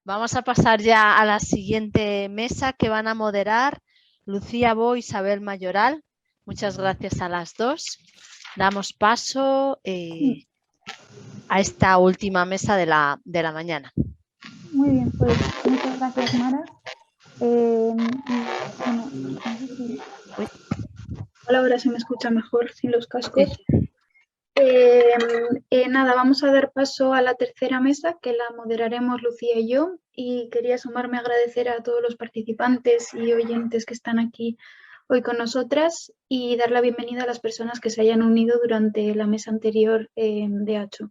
Vamos a pasar ya a la siguiente mesa que van a moderar Lucía Bo y Isabel Mayoral. Muchas gracias a las dos. Damos paso a esta última mesa de la mañana. Muy bien, pues muchas gracias, Mara. Bueno, no sé si... Ahora se me escucha mejor sin los cascos. Sí. Nada, vamos a dar paso a la tercera mesa que la moderaremos Lucía y yo, y quería sumarme a agradecer a todos los participantes y oyentes que están aquí hoy con nosotras y dar la bienvenida a las personas que se hayan unido durante la mesa anterior de ACHO.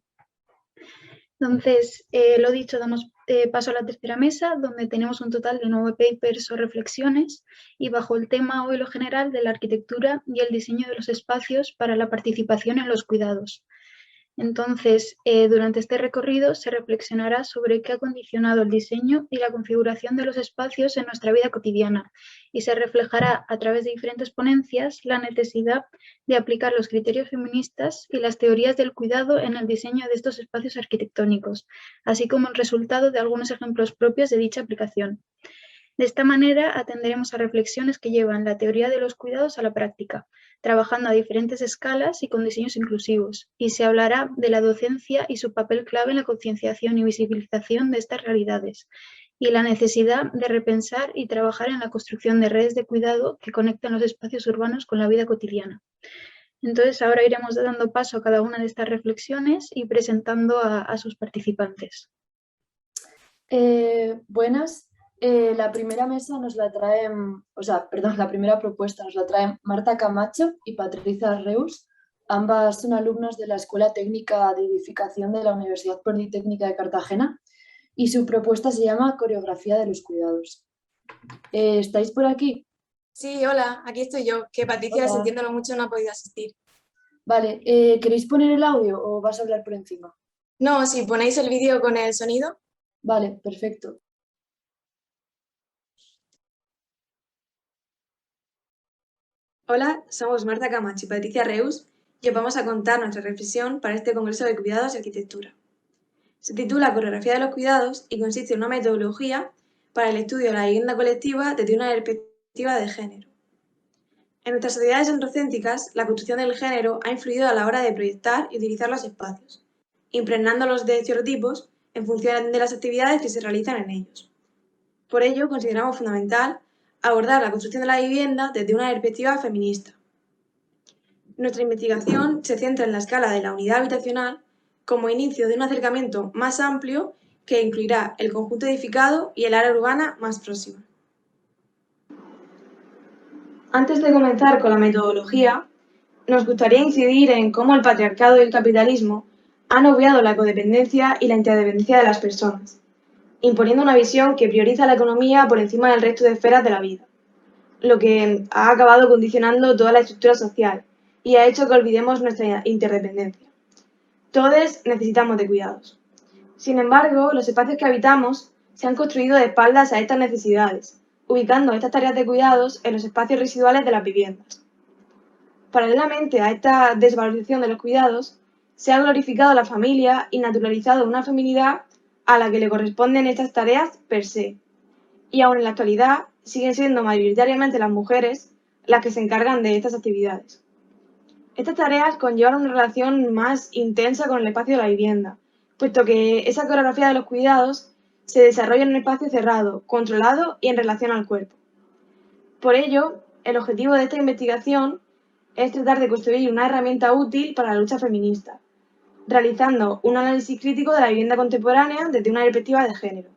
Entonces, lo dicho, damos paso a la tercera mesa, donde tenemos un total de 9 papers o reflexiones y bajo el tema o lo general de la arquitectura y el diseño de los espacios para la participación en los cuidados. Entonces, durante este recorrido se reflexionará sobre qué ha condicionado el diseño y la configuración de los espacios en nuestra vida cotidiana y se reflejará a través de diferentes ponencias la necesidad de aplicar los criterios feministas y las teorías del cuidado en el diseño de estos espacios arquitectónicos, así como el resultado de algunos ejemplos propios de dicha aplicación. De esta manera atenderemos a reflexiones que llevan la teoría de los cuidados a la práctica, trabajando a diferentes escalas y con diseños inclusivos, y se hablará de la docencia y su papel clave en la concienciación y visibilización de estas realidades, y la necesidad de repensar y trabajar en la construcción de redes de cuidado que conectan los espacios urbanos con la vida cotidiana. Entonces, ahora iremos dando paso a cada una de estas reflexiones y presentando a sus participantes. Buenas. La primera mesa nos la traen, la primera propuesta nos la traen Marta Camacho y Patricia Reus. Ambas son alumnas de la Escuela Técnica de Edificación de la Universidad Politécnica de Cartagena y su propuesta se llama Coreografía de los Cuidados. ¿Estáis por aquí? Sí, hola, aquí estoy yo, que Patricia, Hola. sintiéndolo mucho, no ha podido asistir. Vale, ¿queréis poner el audio o vas a hablar por encima? No, si ponéis el vídeo con el sonido. Vale, perfecto. Hola, somos Marta Camacho y Patricia Reus y os vamos a contar nuestra reflexión para este Congreso de Cuidados y Arquitectura. Se titula Coreografía de los Cuidados y consiste en una metodología para el estudio de la vivienda colectiva desde una perspectiva de género. En nuestras sociedades androcéntricas, la construcción del género ha influido a la hora de proyectar y utilizar los espacios, impregnándolos de estereotipos en función de las actividades que se realizan en ellos. Por ello, consideramos fundamental abordar la construcción de la vivienda desde una perspectiva feminista. Nuestra investigación se centra en la escala de la unidad habitacional como inicio de un acercamiento más amplio que incluirá el conjunto edificado y el área urbana más próxima. Antes de comenzar con la metodología, nos gustaría incidir en cómo el patriarcado y el capitalismo han obviado la codependencia y la interdependencia de las personas, imponiendo una visión que prioriza la economía por encima del resto de esferas de la vida, lo que ha acabado condicionando toda la estructura social y ha hecho que olvidemos nuestra interdependencia. Todos necesitamos de cuidados. Sin embargo, los espacios que habitamos se han construido de espaldas a estas necesidades, ubicando estas tareas de cuidados en los espacios residuales de las viviendas. Paralelamente a esta desvalorización de los cuidados, se ha glorificado la familia y naturalizado una feminidad a la que le corresponden estas tareas per se. Y aún en la actualidad siguen siendo mayoritariamente las mujeres las que se encargan de estas actividades. Estas tareas conllevan una relación más intensa con el espacio de la vivienda, puesto que esa coreografía de los cuidados se desarrolla en un espacio cerrado, controlado y en relación al cuerpo. Por ello, el objetivo de esta investigación es tratar de construir una herramienta útil para la lucha feminista, realizando un análisis crítico de la vivienda contemporánea desde una perspectiva de género,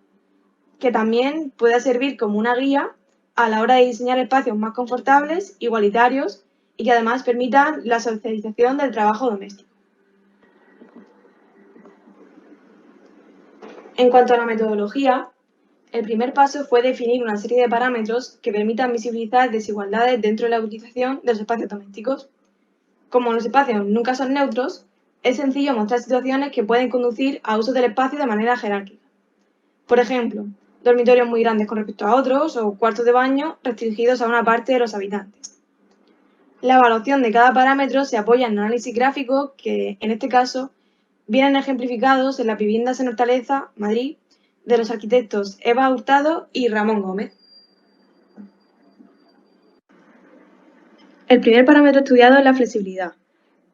que también pueda servir como una guía a la hora de diseñar espacios más confortables, igualitarios y que además permitan la socialización del trabajo doméstico. En cuanto a la metodología, el primer paso fue definir una serie de parámetros que permitan visibilizar desigualdades dentro de la utilización de los espacios domésticos. Como los espacios nunca son neutros, es sencillo mostrar situaciones que pueden conducir a uso del espacio de manera jerárquica. Por ejemplo, dormitorios muy grandes con respecto a otros o cuartos de baño restringidos a una parte de los habitantes. La evaluación de cada parámetro se apoya en análisis gráficos que, en este caso, vienen ejemplificados en las viviendas en Hortaleza, Madrid, de los arquitectos Eva Hurtado y Ramón Gómez. El primer parámetro estudiado es la flexibilidad,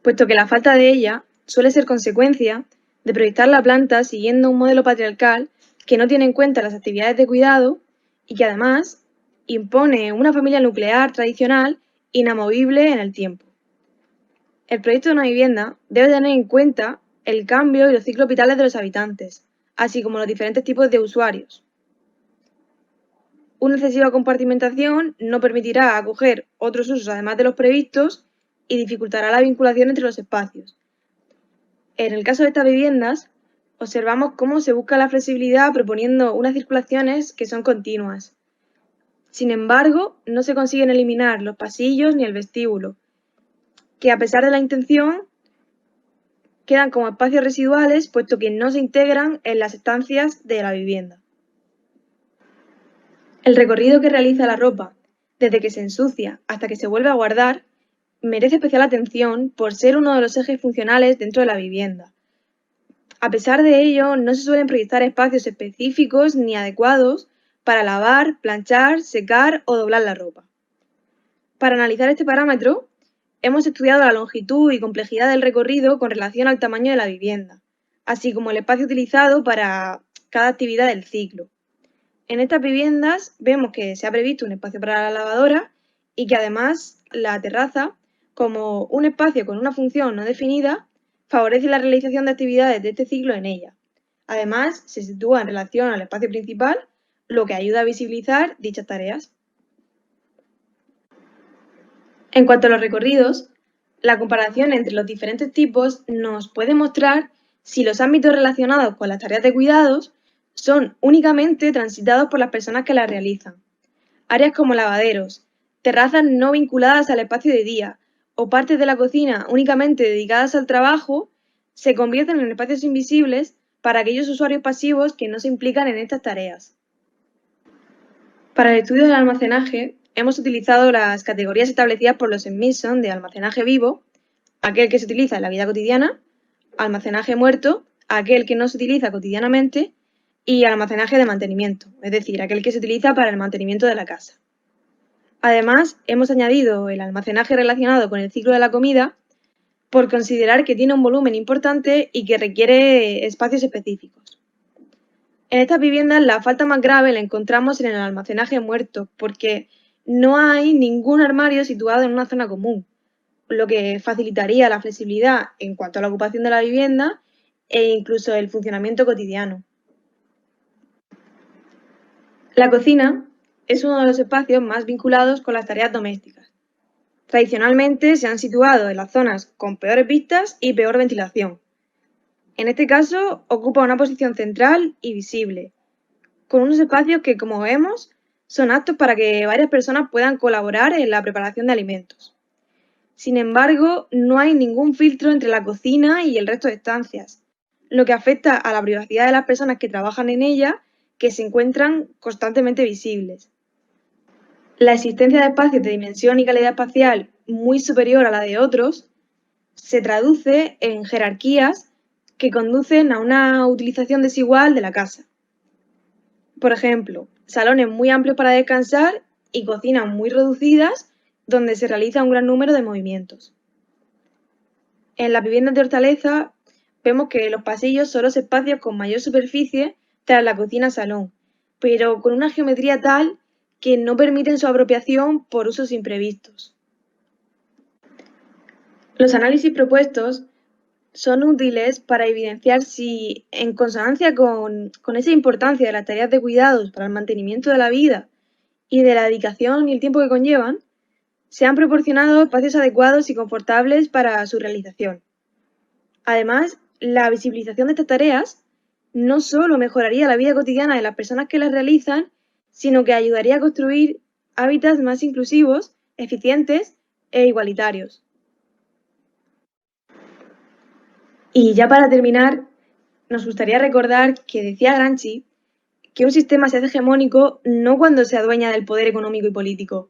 puesto que la falta de ella suele ser consecuencia de proyectar la planta siguiendo un modelo patriarcal que no tiene en cuenta las actividades de cuidado y que además impone una familia nuclear tradicional inamovible en el tiempo. El proyecto de una vivienda debe tener en cuenta el cambio y los ciclos vitales de los habitantes, así como los diferentes tipos de usuarios. Una excesiva compartimentación no permitirá acoger otros usos además de los previstos y dificultará la vinculación entre los espacios. En el caso de estas viviendas, observamos cómo se busca la flexibilidad proponiendo unas circulaciones que son continuas. Sin embargo, no se consiguen eliminar los pasillos ni el vestíbulo, que a pesar de la intención, quedan como espacios residuales puesto que no se integran en las estancias de la vivienda. El recorrido que realiza la ropa, desde que se ensucia hasta que se vuelve a guardar, merece especial atención por ser uno de los ejes funcionales dentro de la vivienda. A pesar de ello, no se suelen proyectar espacios específicos ni adecuados para lavar, planchar, secar o doblar la ropa. Para analizar este parámetro, hemos estudiado la longitud y complejidad del recorrido con relación al tamaño de la vivienda, así como el espacio utilizado para cada actividad del ciclo. En estas viviendas vemos que se ha previsto un espacio para la lavadora y que además la terraza, como un espacio con una función no definida, favorece la realización de actividades de este ciclo en ella. Además, se sitúa en relación al espacio principal, lo que ayuda a visibilizar dichas tareas. En cuanto a los recorridos, la comparación entre los diferentes tipos nos puede mostrar si los ámbitos relacionados con las tareas de cuidados son únicamente transitados por las personas que las realizan. Áreas como lavaderos, terrazas no vinculadas al espacio de día o partes de la cocina únicamente dedicadas al trabajo se convierten en espacios invisibles para aquellos usuarios pasivos que no se implican en estas tareas. Para el estudio del almacenaje, hemos utilizado las categorías establecidas por los Smithson de almacenaje vivo, aquel que se utiliza en la vida cotidiana, almacenaje muerto, aquel que no se utiliza cotidianamente, y almacenaje de mantenimiento, es decir, aquel que se utiliza para el mantenimiento de la casa. Además, hemos añadido el almacenaje relacionado con el ciclo de la comida por considerar que tiene un volumen importante y que requiere espacios específicos. En estas viviendas la falta más grave la encontramos en el almacenaje muerto, porque no hay ningún armario situado en una zona común, lo que facilitaría la flexibilidad en cuanto a la ocupación de la vivienda e incluso el funcionamiento cotidiano. La cocina es uno de los espacios más vinculados con las tareas domésticas. Tradicionalmente se han situado en las zonas con peores vistas y peor ventilación. En este caso, ocupa una posición central y visible, con unos espacios que, como vemos, son aptos para que varias personas puedan colaborar en la preparación de alimentos. Sin embargo, no hay ningún filtro entre la cocina y el resto de estancias, lo que afecta a la privacidad de las personas que trabajan en ella, que se encuentran constantemente visibles. La existencia de espacios de dimensión y calidad espacial muy superior a la de otros se traduce en jerarquías que conducen a una utilización desigual de la casa. Por ejemplo, salones muy amplios para descansar y cocinas muy reducidas donde se realiza un gran número de movimientos. En las viviendas de Hortaleza vemos que los pasillos son los espacios con mayor superficie tras la cocina-salón, pero con una geometría tal que no permiten su apropiación por usos imprevistos. Los análisis propuestos son útiles para evidenciar si, en consonancia con esa importancia de las tareas de cuidados para el mantenimiento de la vida y de la dedicación y el tiempo que conllevan, se han proporcionado espacios adecuados y confortables para su realización. Además, la visibilización de estas tareas no solo mejoraría la vida cotidiana de las personas que las realizan, sino que ayudaría a construir hábitats más inclusivos, eficientes e igualitarios. Y ya para terminar, nos gustaría recordar que decía Gramsci que un sistema se hace hegemónico no cuando se adueña del poder económico y político,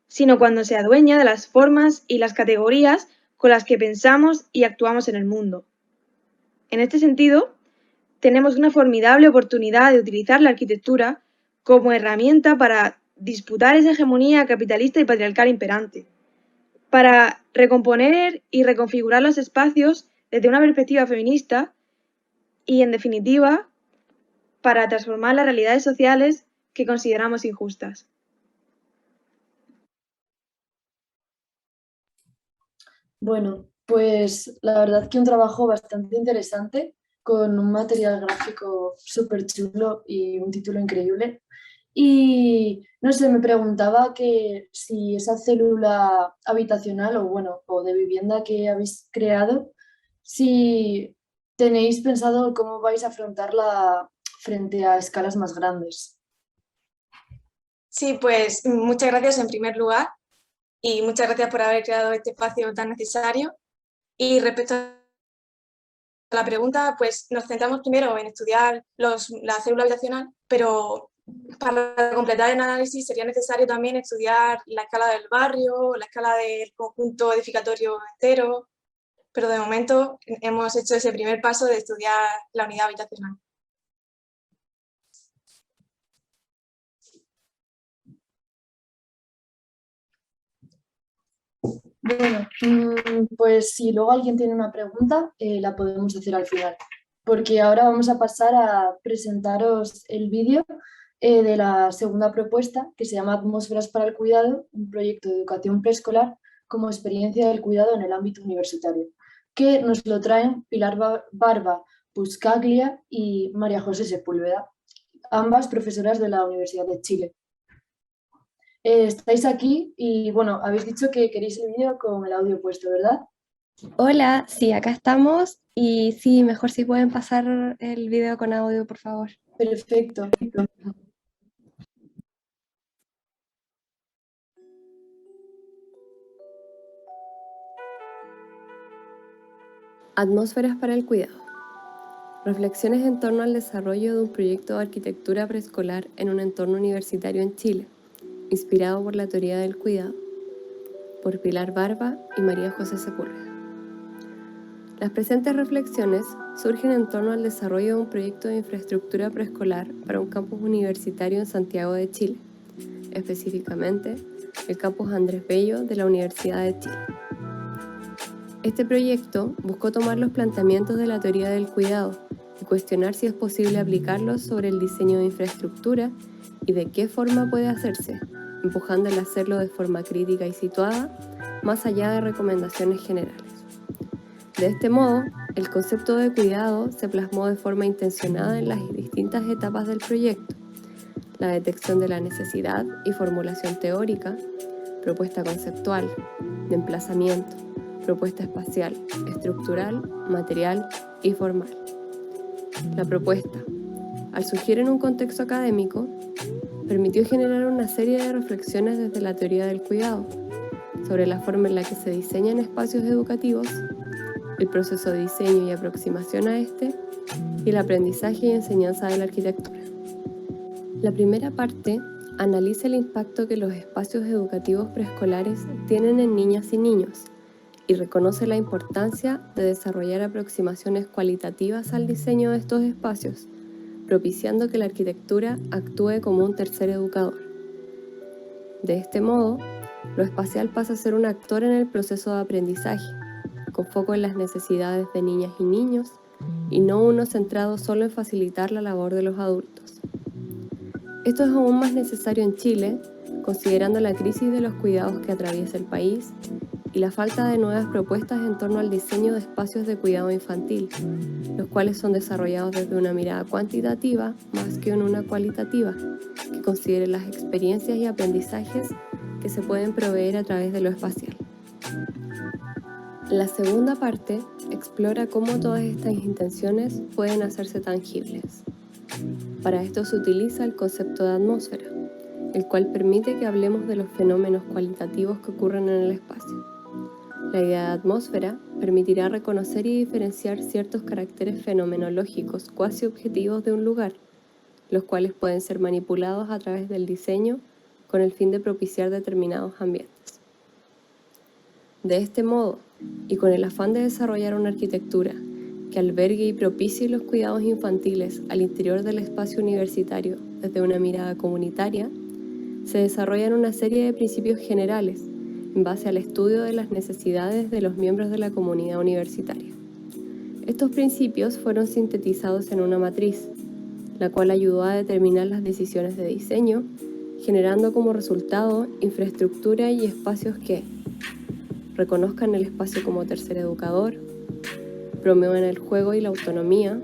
sino cuando se adueña de las formas y las categorías con las que pensamos y actuamos en el mundo. En este sentido, tenemos una formidable oportunidad de utilizar la arquitectura como herramienta para disputar esa hegemonía capitalista y patriarcal imperante, para recomponer y reconfigurar los espacios desde una perspectiva feminista y, en definitiva, para transformar las realidades sociales que consideramos injustas. Bueno, pues la verdad que un trabajo bastante interesante, con un material gráfico súper chulo y un título increíble. Y no sé, me preguntaba que si esa célula habitacional o bueno, o de vivienda que habéis creado, si tenéis pensado cómo vais a afrontarla frente a escalas más grandes. Sí, pues muchas gracias en primer lugar y muchas gracias por haber creado este espacio tan necesario. Y respecto a la pregunta, pues nos centramos primero en estudiar la célula habitacional, pero para completar el análisis sería necesario también estudiar la escala del barrio, la escala del conjunto edificatorio entero, pero de momento hemos hecho ese primer paso de estudiar la unidad habitacional. Bueno, pues si luego alguien tiene una pregunta, la podemos hacer al final, porque ahora vamos a pasar a presentaros el vídeo de la segunda propuesta, que se llama Atmósferas para el Cuidado, un proyecto de educación preescolar como experiencia del cuidado en el ámbito universitario, que nos lo traen Pilar Barba Buscaglia y María José Sepúlveda, ambas profesoras de la Universidad de Chile. Estáis aquí y bueno, habéis dicho que queréis el vídeo con el audio puesto, ¿verdad? Hola, sí, acá estamos y sí, mejor si pueden pasar el video con audio, por favor. Perfecto. Atmósferas para el cuidado. Reflexiones en torno al desarrollo de un proyecto de arquitectura preescolar en un entorno universitario en Chile, inspirado por la teoría del cuidado, por Pilar Barba y María José Sepúlveda. Las presentes reflexiones surgen en torno al desarrollo de un proyecto de infraestructura preescolar para un campus universitario en Santiago de Chile, específicamente el campus Andrés Bello de la Universidad de Chile. Este proyecto buscó tomar los planteamientos de la teoría del cuidado y cuestionar si es posible aplicarlos sobre el diseño de infraestructura y de qué forma puede hacerse, empujando el hacerlo de forma crítica y situada, más allá de recomendaciones generales. De este modo, el concepto de cuidado se plasmó de forma intencionada en las distintas etapas del proyecto: la detección de la necesidad y formulación teórica, propuesta conceptual, de emplazamiento, propuesta espacial, estructural, material y formal. La propuesta, al surgir en un contexto académico, permitió generar una serie de reflexiones desde la teoría del cuidado, sobre la forma en la que se diseñan espacios educativos, el proceso de diseño y aproximación a este, y el aprendizaje y enseñanza de la arquitectura. La primera parte analiza el impacto que los espacios educativos preescolares tienen en niñas y niños y reconoce la importancia de desarrollar aproximaciones cualitativas al diseño de estos espacios, propiciando que la arquitectura actúe como un tercer educador. De este modo, lo espacial pasa a ser un actor en el proceso de aprendizaje, con foco en las necesidades de niñas y niños, y no uno centrado solo en facilitar la labor de los adultos. Esto es aún más necesario en Chile, considerando la crisis de los cuidados que atraviesa el país y la falta de nuevas propuestas en torno al diseño de espacios de cuidado infantil, los cuales son desarrollados desde una mirada cuantitativa más que en una cualitativa, que considere las experiencias y aprendizajes que se pueden proveer a través de lo espacial. La segunda parte explora cómo todas estas intenciones pueden hacerse tangibles. Para esto se utiliza el concepto de atmósfera, el cual permite que hablemos de los fenómenos cualitativos que ocurren en el espacio. La idea de atmósfera permitirá reconocer y diferenciar ciertos caracteres fenomenológicos cuasi objetivos de un lugar, los cuales pueden ser manipulados a través del diseño con el fin de propiciar determinados ambientes. De este modo, y con el afán de desarrollar una arquitectura que albergue y propicie los cuidados infantiles al interior del espacio universitario desde una mirada comunitaria, se desarrollan una serie de principios generales en base al estudio de las necesidades de los miembros de la comunidad universitaria. Estos principios fueron sintetizados en una matriz, la cual ayudó a determinar las decisiones de diseño, generando como resultado infraestructura y espacios que reconozcan el espacio como tercer educador, promuevan el juego y la autonomía,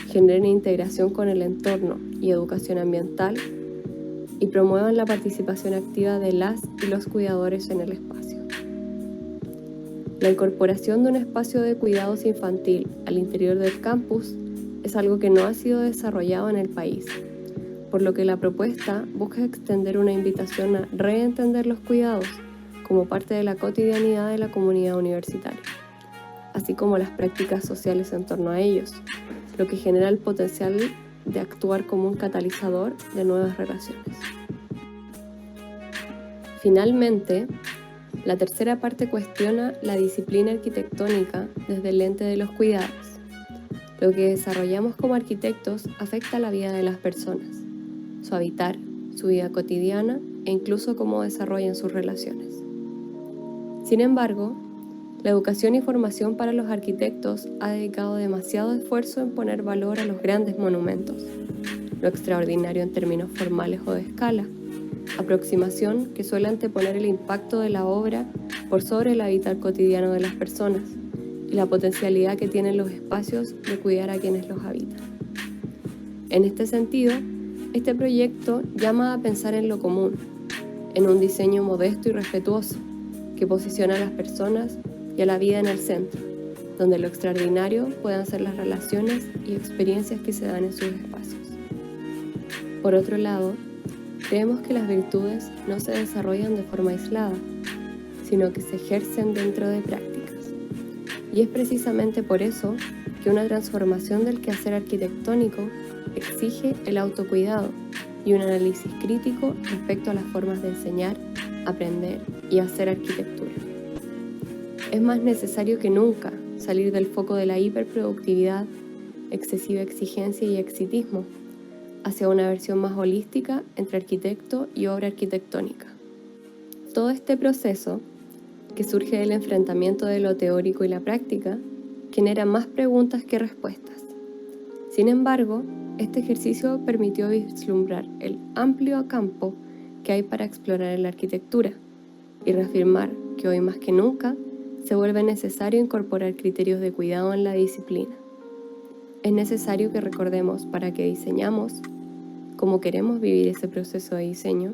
generen integración con el entorno y educación ambiental, y promuevan la participación activa de las y los cuidadores en el espacio. La incorporación de un espacio de cuidados infantil al interior del campus es algo que no ha sido desarrollado en el país, por lo que la propuesta busca extender una invitación a reentender los cuidados como parte de la cotidianidad de la comunidad universitaria, así como las prácticas sociales en torno a ellos, lo que genera el potencial de actuar como un catalizador de nuevas relaciones. Finalmente, la tercera parte cuestiona la disciplina arquitectónica desde el lente de los cuidados. Lo que desarrollamos como arquitectos afecta la vida de las personas, su habitar, su vida cotidiana e incluso cómo desarrollan sus relaciones. Sin embargo, la educación y formación para los arquitectos ha dedicado demasiado esfuerzo en poner valor a los grandes monumentos, lo extraordinario en términos formales o de escala, aproximación que suele anteponer el impacto de la obra por sobre el hábitat cotidiano de las personas y la potencialidad que tienen los espacios de cuidar a quienes los habitan. En este sentido, este proyecto llama a pensar en lo común, en un diseño modesto y respetuoso que posiciona a las personas y a la vida en el centro, donde lo extraordinario puedan ser las relaciones y experiencias que se dan en sus espacios. Por otro lado, creemos que las virtudes no se desarrollan de forma aislada, sino que se ejercen dentro de prácticas. Y es precisamente por eso que una transformación del quehacer arquitectónico exige el autocuidado y un análisis crítico respecto a las formas de enseñar, aprender y hacer arquitectura. Es más necesario que nunca salir del foco de la hiperproductividad, excesiva exigencia y exitismo hacia una versión más holística entre arquitecto y obra arquitectónica. Todo este proceso, que surge del enfrentamiento de lo teórico y la práctica, genera más preguntas que respuestas. Sin embargo, este ejercicio permitió vislumbrar el amplio campo que hay para explorar en la arquitectura y reafirmar que hoy más que nunca se vuelve necesario incorporar criterios de cuidado en la disciplina. Es necesario que recordemos para qué diseñamos, cómo queremos vivir ese proceso de diseño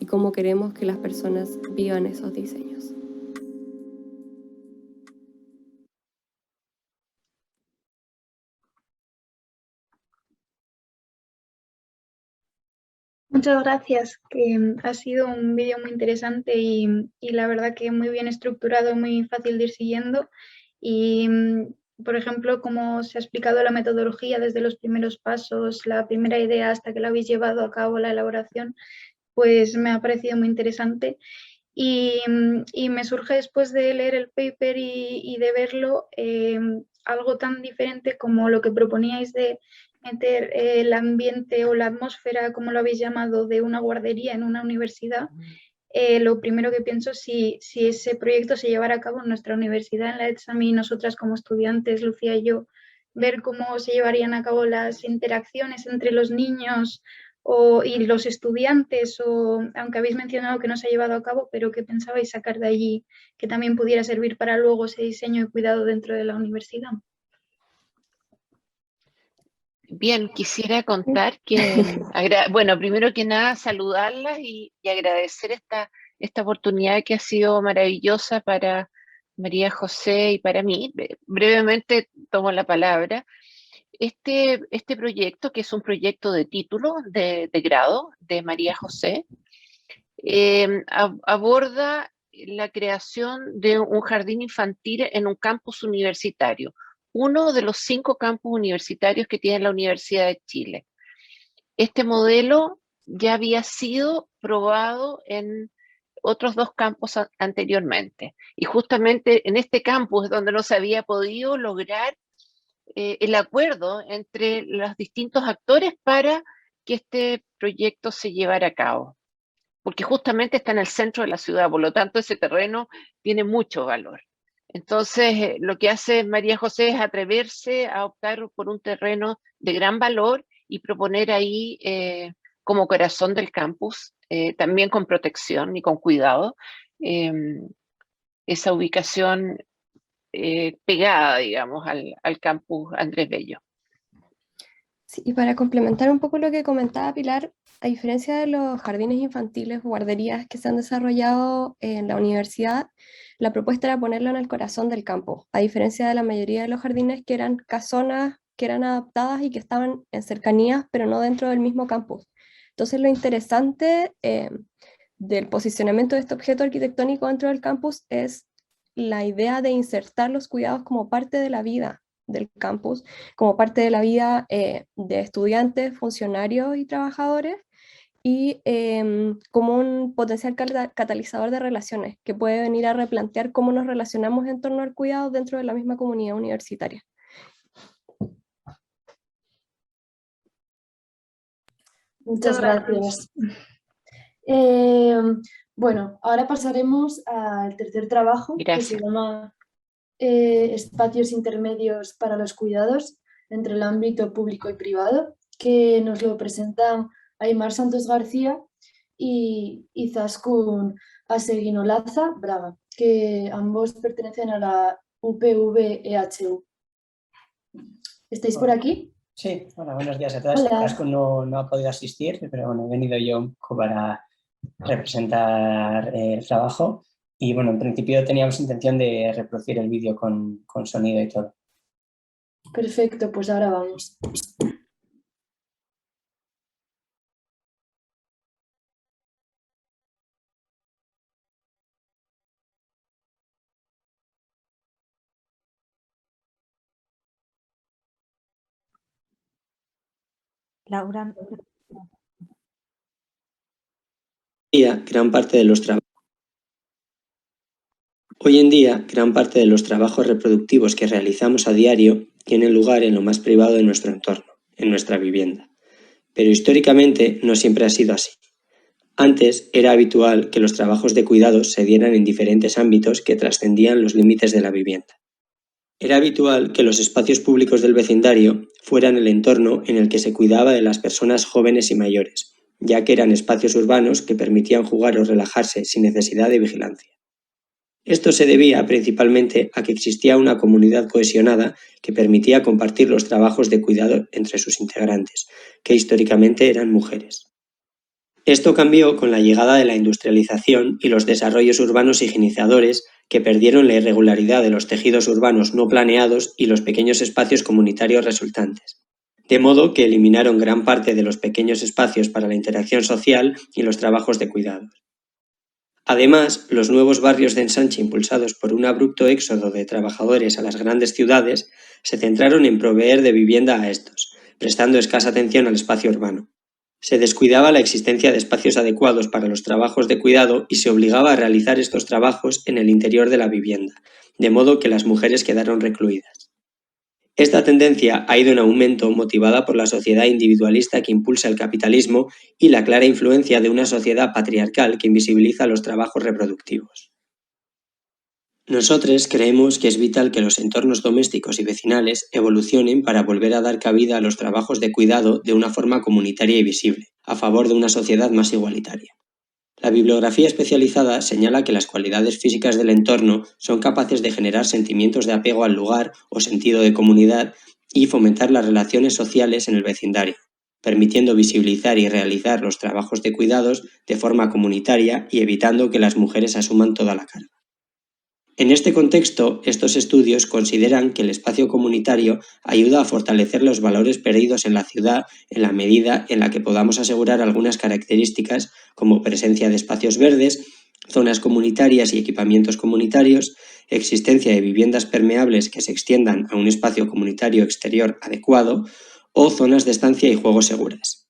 y cómo queremos que las personas vivan esos diseños. Muchas gracias, que ha sido un vídeo muy interesante y la verdad que muy bien estructurado, muy fácil de ir siguiendo. Y, por ejemplo, como se ha explicado la metodología desde los primeros pasos, la primera idea hasta que la habéis llevado a cabo la elaboración, pues me ha parecido muy interesante. Y me surge después de leer el paper y de verlo algo tan diferente como lo que proponíais de meter el ambiente o la atmósfera, como lo habéis llamado, de una guardería en una universidad. Lo primero que pienso, si ese proyecto se llevara a cabo en nuestra universidad, en la ETSAMI, nosotras como estudiantes, Lucía y yo, ver cómo se llevarían a cabo las interacciones entre los niños y los estudiantes, o aunque habéis mencionado que no se ha llevado a cabo, pero ¿qué pensabais sacar de allí que también pudiera servir para luego ese diseño y cuidado dentro de la universidad? Bien, quisiera contar que, bueno, primero que nada saludarlas y agradecer esta oportunidad que ha sido maravillosa para María José y para mí. Brevemente tomo la palabra. Este proyecto, que es un proyecto de título de grado de María José, aborda la creación de un jardín infantil en un campus universitario, uno de los 5 campus universitarios que tiene la Universidad de Chile. Este modelo ya había sido probado en otros 2 campus anteriormente, y justamente en este campus es donde no se había podido lograr el acuerdo entre los distintos actores para que este proyecto se llevara a cabo, porque justamente está en el centro de la ciudad, por lo tanto ese terreno tiene mucho valor. Entonces, lo que hace María José es atreverse a optar por un terreno de gran valor y proponer ahí, como corazón del campus, también con protección y con cuidado, esa ubicación pegada, digamos, al campus Andrés Bello. Sí, y para complementar un poco lo que comentaba Pilar, a diferencia de los jardines infantiles o guarderías que se han desarrollado en la universidad, la propuesta era ponerlo en el corazón del campo, a diferencia de la mayoría de los jardines que eran casonas, que eran adaptadas y que estaban en cercanías, pero no dentro del mismo campus. Entonces lo interesante del posicionamiento de este objeto arquitectónico dentro del campus es la idea de insertar los cuidados como parte de la vida del campus, como parte de la vida de estudiantes, funcionarios y trabajadores, y como un potencial catalizador de relaciones que puede venir a replantear cómo nos relacionamos en torno al cuidado dentro de la misma comunidad universitaria. Muchas gracias. Bueno, ahora pasaremos al tercer trabajo, que se llama Espacios intermedios para los cuidados entre el ámbito público y privado, que nos lo presentan Aymar Santos García y Izaskun Aseguinolaza Braga, que ambos pertenecen a la UPV-EHU. ¿Estáis por aquí? Sí, hola, buenos días a todas. Izaskun no ha podido asistir, pero bueno, he venido yo un poco para representar el trabajo. Y bueno, en principio teníamos intención de reproducir el vídeo con sonido y todo. Perfecto, pues ahora vamos. Laura. Hoy en día, gran parte de los trabajos reproductivos que realizamos a diario tienen lugar en lo más privado de nuestro entorno, en nuestra vivienda. Pero históricamente no siempre ha sido así. Antes era habitual que los trabajos de cuidados se dieran en diferentes ámbitos que trascendían los límites de la vivienda. Era habitual que los espacios públicos del vecindario fueran el entorno en el que se cuidaba de las personas jóvenes y mayores, ya que eran espacios urbanos que permitían jugar o relajarse sin necesidad de vigilancia. Esto se debía principalmente a que existía una comunidad cohesionada que permitía compartir los trabajos de cuidado entre sus integrantes, que históricamente eran mujeres. Esto cambió con la llegada de la industrialización y los desarrollos urbanos higienizadores que perdieron la irregularidad de los tejidos urbanos no planeados y los pequeños espacios comunitarios resultantes. De modo que eliminaron gran parte de los pequeños espacios para la interacción social y los trabajos de cuidado. Además, los nuevos barrios de ensanche impulsados por un abrupto éxodo de trabajadores a las grandes ciudades se centraron en proveer de vivienda a estos, prestando escasa atención al espacio urbano. Se descuidaba la existencia de espacios adecuados para los trabajos de cuidado y se obligaba a realizar estos trabajos en el interior de la vivienda, de modo que las mujeres quedaron recluidas. Esta tendencia ha ido en aumento motivada por la sociedad individualista que impulsa el capitalismo y la clara influencia de una sociedad patriarcal que invisibiliza los trabajos reproductivos. Nosotros creemos que es vital que los entornos domésticos y vecinales evolucionen para volver a dar cabida a los trabajos de cuidado de una forma comunitaria y visible, a favor de una sociedad más igualitaria. La bibliografía especializada señala que las cualidades físicas del entorno son capaces de generar sentimientos de apego al lugar o sentido de comunidad y fomentar las relaciones sociales en el vecindario, permitiendo visibilizar y realizar los trabajos de cuidados de forma comunitaria y evitando que las mujeres asuman toda la carga. En este contexto, estos estudios consideran que el espacio comunitario ayuda a fortalecer los valores perdidos en la ciudad en la medida en la que podamos asegurar algunas características como presencia de espacios verdes, zonas comunitarias y equipamientos comunitarios, existencia de viviendas permeables que se extiendan a un espacio comunitario exterior adecuado o zonas de estancia y juego seguras.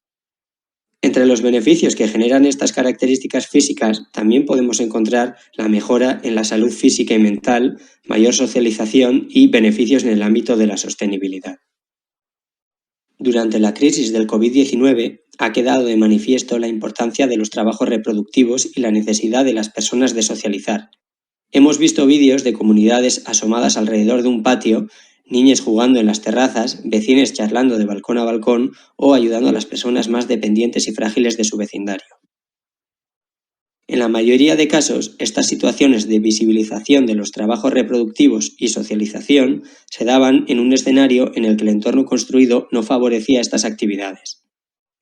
Entre los beneficios que generan estas características físicas también podemos encontrar la mejora en la salud física y mental, mayor socialización y beneficios en el ámbito de la sostenibilidad. Durante la crisis del COVID-19 ha quedado de manifiesto la importancia de los trabajos reproductivos y la necesidad de las personas de socializar. Hemos visto vídeos de comunidades asomadas alrededor de un patio, niños jugando en las terrazas, vecinos charlando de balcón a balcón o ayudando a las personas más dependientes y frágiles de su vecindario. En la mayoría de casos, estas situaciones de visibilización de los trabajos reproductivos y socialización se daban en un escenario en el que el entorno construido no favorecía estas actividades.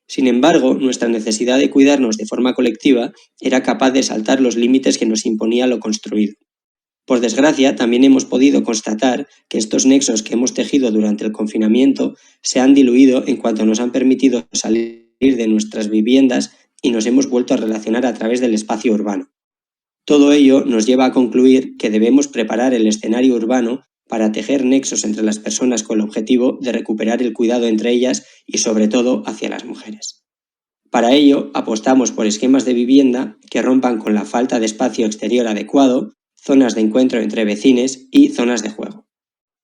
Sin embargo, nuestra necesidad de cuidarnos de forma colectiva era capaz de saltar los límites que nos imponía lo construido. Por desgracia, también hemos podido constatar que estos nexos que hemos tejido durante el confinamiento se han diluido en cuanto nos han permitido salir de nuestras viviendas y nos hemos vuelto a relacionar a través del espacio urbano. Todo ello nos lleva a concluir que debemos preparar el escenario urbano para tejer nexos entre las personas con el objetivo de recuperar el cuidado entre ellas y sobre todo hacia las mujeres. Para ello, apostamos por esquemas de vivienda que rompan con la falta de espacio exterior adecuado, zonas de encuentro entre vecinos y zonas de juego.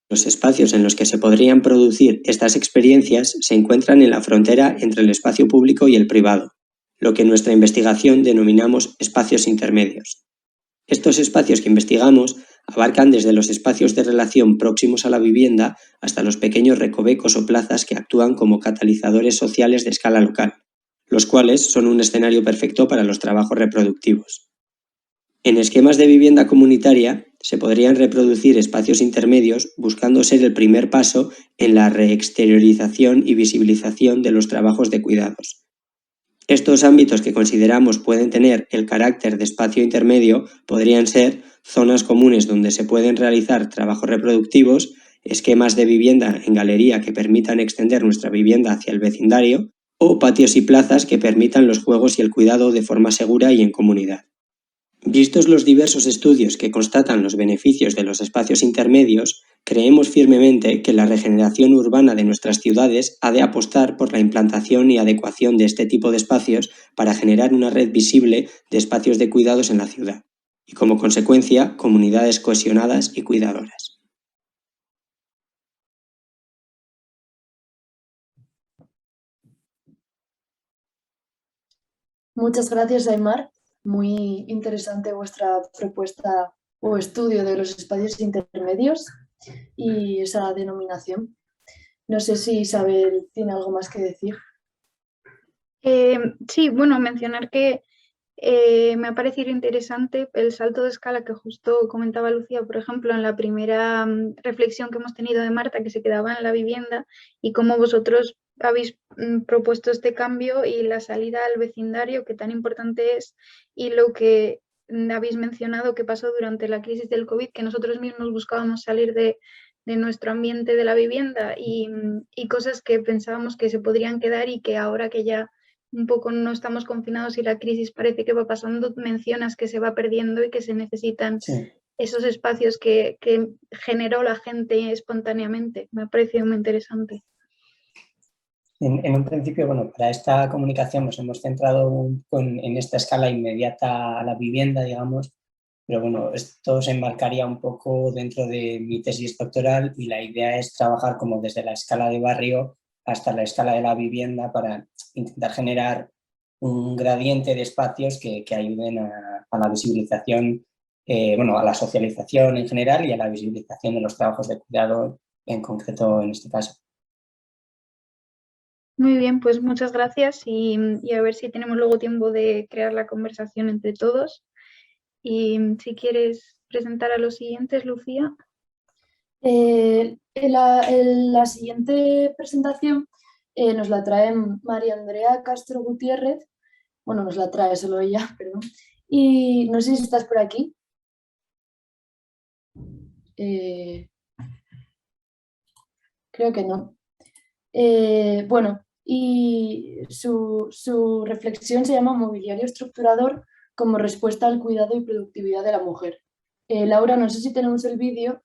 Los espacios en los que se podrían producir estas experiencias se encuentran en la frontera entre el espacio público y el privado, lo que en nuestra investigación denominamos espacios intermedios. Estos espacios que investigamos abarcan desde los espacios de relación próximos a la vivienda hasta los pequeños recovecos o plazas que actúan como catalizadores sociales de escala local, los cuales son un escenario perfecto para los trabajos reproductivos. En esquemas de vivienda comunitaria se podrían reproducir espacios intermedios buscando ser el primer paso en la reexteriorización y visibilización de los trabajos de cuidados. Estos ámbitos que consideramos pueden tener el carácter de espacio intermedio podrían ser zonas comunes donde se pueden realizar trabajos reproductivos, esquemas de vivienda en galería que permitan extender nuestra vivienda hacia el vecindario o patios y plazas que permitan los juegos y el cuidado de forma segura y en comunidad. Vistos los diversos estudios que constatan los beneficios de los espacios intermedios, creemos firmemente que la regeneración urbana de nuestras ciudades ha de apostar por la implantación y adecuación de este tipo de espacios para generar una red visible de espacios de cuidados en la ciudad y, como consecuencia, comunidades cohesionadas y cuidadoras. Muchas gracias, Aimar. Muy interesante vuestra propuesta o estudio de los espacios intermedios y esa denominación. No sé si Isabel tiene algo más que decir. Sí, bueno, mencionar que me ha parecido interesante el salto de escala que justo comentaba Lucía, por ejemplo, en la primera reflexión que hemos tenido de Marta, que se quedaba en la vivienda, y cómo vosotros habéis propuesto este cambio y la salida al vecindario, que tan importante es, y lo que habéis mencionado que pasó durante la crisis del COVID, que nosotros mismos buscábamos salir de nuestro ambiente de la vivienda y cosas que pensábamos que se podrían quedar y que ahora que ya un poco no estamos confinados y la crisis parece que va pasando, mencionas que se va perdiendo y que se necesitan esos espacios que generó la gente espontáneamente. Me ha parecido muy interesante. En un principio, bueno, para esta comunicación nos hemos centrado en esta escala inmediata a la vivienda, digamos, pero bueno, esto se enmarcaría un poco dentro de mi tesis doctoral y la idea es trabajar como desde la escala de barrio hasta la escala de la vivienda para intentar generar un gradiente de espacios que ayuden a la visibilización, bueno, a la socialización en general y a la visibilización de los trabajos de cuidado en concreto en este caso. Muy bien, pues muchas gracias y a ver si tenemos luego tiempo de crear la conversación entre todos. Y si quieres presentar a los siguientes, Lucía. La siguiente presentación nos la trae María Andrea Castro Gutiérrez. Bueno, nos la trae solo ella, perdón. Y no sé si estás por aquí. Creo que no. Bueno, y su reflexión se llama Mobiliario estructurador como respuesta al cuidado y productividad de la mujer. Laura, no sé si tenemos el vídeo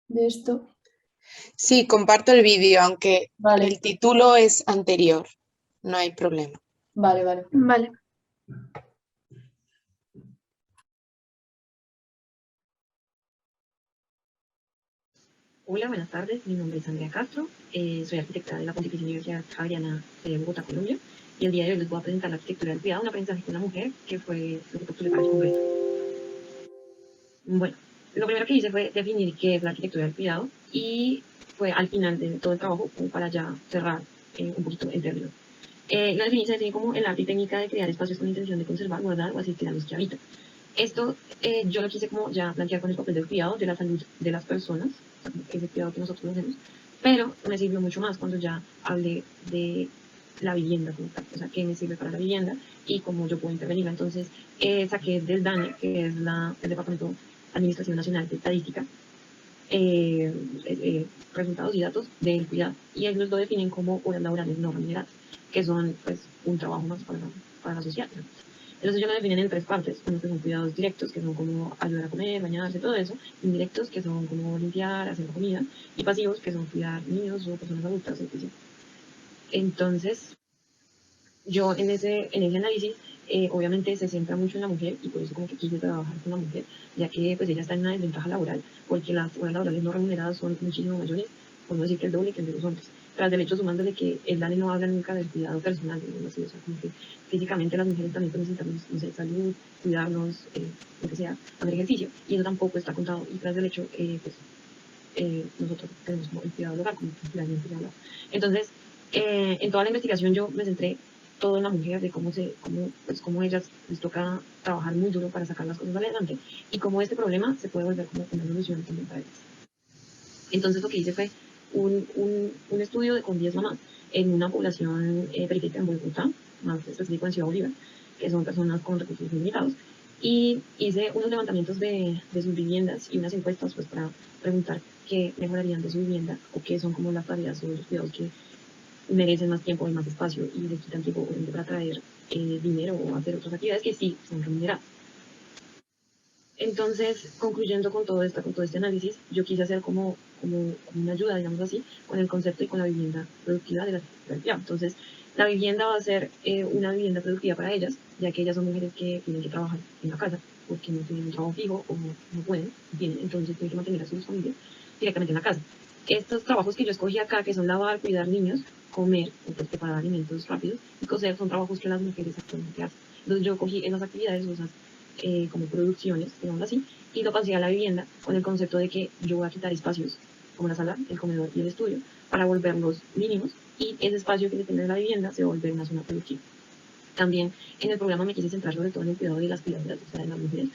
de esto. Sí, comparto el vídeo, aunque Vale. el título es anterior. no hay problema. Vale, vale. Vale. Hola, buenas tardes. Mi nombre es Andrea Castro. Soy arquitecta de la Pontificia Universidad Javeriana de Bogotá, Colombia. Y el día de hoy les voy a presentar la arquitectura del cuidado, un aprendizaje con la mujer, que fue lo que postulé para el congreso. Bueno, lo primero que hice fue definir qué es la arquitectura del cuidado y fue al final de todo el trabajo como para ya cerrar un poquito el término. La definición se define como el arte y técnica de crear espacios con intención de conservar, guardar o asistir a los que habitan. Esto yo lo quise como ya plantear con el papel del cuidado de la salud de las personas, o sea, ese cuidado que nosotros hacemos, pero me sirvió mucho más cuando ya hablé de la vivienda como tal, o sea, qué me sirve para la vivienda y cómo yo puedo intervenir. Entonces saqué del DANE, que es el Departamento de Administración Nacional de Estadística, resultados y datos del cuidado, y ellos lo definen como horas laborales no remuneradas, que son pues un trabajo más para la sociedad. Entonces ellos lo definen en 3 partes, uno que son cuidados directos, que son como ayudar a comer, bañarse, todo eso, indirectos, que son como limpiar, hacer comida, y pasivos, que son cuidar niños o personas adultas, etc. Entonces, yo en ese análisis, obviamente se centra mucho en la mujer, y por eso como que quise trabajar con la mujer, ya que pues ella está en una desventaja laboral, porque las horas laborales no remuneradas son muchísimo mayores, por no decir que el doble que el de los hombres. Tras del hecho sumándole que el DANE no habla nunca del cuidado personal, ¿no? Así, o sea, como que físicamente las mujeres también necesitamos, no sé, salud, cuidarnos, lo que sea, hacer ejercicio, y eso tampoco está contado, y tras del hecho, nosotros tenemos como el cuidado del hogar, como realmente ya hablaba. Entonces, en toda la investigación yo me centré todo en la mujer, de cómo ellas les toca trabajar muy duro para sacar las cosas adelante, y cómo este problema se puede volver como una solución también para ellas. Entonces lo que hice fue un estudio con 10 mamás en una población periférica en Bogotá, más específico en Ciudad Bolívar, que son personas con recursos limitados, y hice unos levantamientos de sus viviendas y unas encuestas pues para preguntar qué mejorarían de su vivienda o qué son como las tareas o los cuidados que merecen más tiempo y más espacio y les quitan tiempo para traer dinero o hacer otras actividades que sí son remuneradas. Entonces, concluyendo con todo este análisis, yo quise hacer como una ayuda, digamos así, con el concepto y con la vivienda productiva de la ciudad. Entonces, la vivienda va a ser una vivienda productiva para ellas, ya que ellas son mujeres que tienen que trabajar en la casa, porque no tienen un trabajo fijo o no pueden, entonces tienen que mantener a sus familias directamente en la casa. Estos trabajos que yo escogí acá, que son lavar, cuidar niños, comer, pues, preparar alimentos rápidos y coser, son trabajos que las mujeres actualmente hacen. Entonces yo cogí esas actividades, esas como producciones, digamos así, y lo pasé a la vivienda con el concepto de que yo voy a quitar espacios como la sala, el comedor y el estudio para volverlos mínimos, y ese espacio que se tiene en la vivienda se va a volver una zona productiva. También en el programa me quise centrar sobre todo en el cuidado de las cuidadoras, o sea, de las mujeres,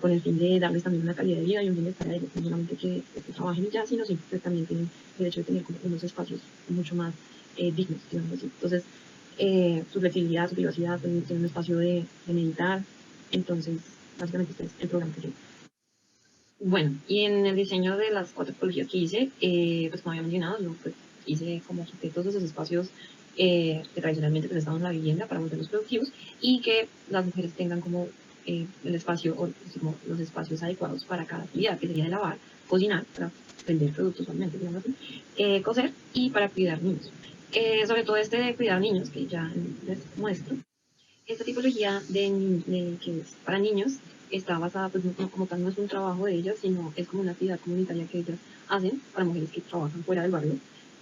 con el fin de darles también una calidad de vida y un bienestar a ellos, no solamente que trabajen y ya, sino que también tienen el hecho de tener como unos espacios mucho más dignos, digamos así. Entonces, su flexibilidad, su privacidad, tienen un espacio de meditar. Entonces, básicamente este es el programa que yo. Bueno, y en el diseño de las 4 tipologías que hice, pues como había mencionado, yo pues, hice como que todos esos espacios que tradicionalmente pues, estaban en la vivienda para volverlos productivos, y que las mujeres tengan como el espacio, o como los espacios adecuados para cada actividad, que sería de lavar, cocinar, para vender productos solamente, digamos así, coser y para cuidar niños. Sobre todo este de cuidar niños, que ya les muestro. Esta tipología que es para niños está basada, pues no, como tal, no es un trabajo de ellas, sino es como una actividad comunitaria que ellas hacen para mujeres que trabajan fuera del barrio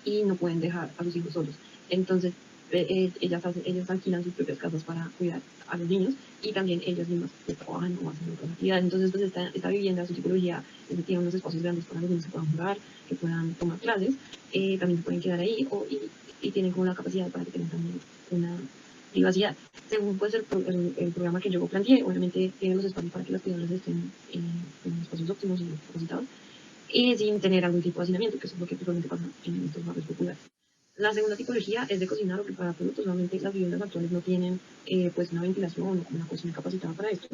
y no pueden dejar a sus hijos solos. Entonces, ellas alquilan sus propias casas para cuidar a los niños, y también ellas mismas pues, trabajan o hacen otras actividades. Entonces, pues esta vivienda, su tipología, tiene unos espacios grandes para los niños que puedan jugar, que puedan tomar clases, también se pueden quedar ahí y tienen como la capacidad para que tengan también una privacidad. Según pues, el programa que yo planteé, obviamente tiene los espacios para que las cuidadoras estén en espacios óptimos y capacitados, y sin tener algún tipo de hacinamiento, que eso es lo que usualmente pasa en estos barrios populares. La segunda tipología es de cocinar o preparar productos. Obviamente las viviendas actuales no tienen pues una ventilación o una cocina capacitada para esto.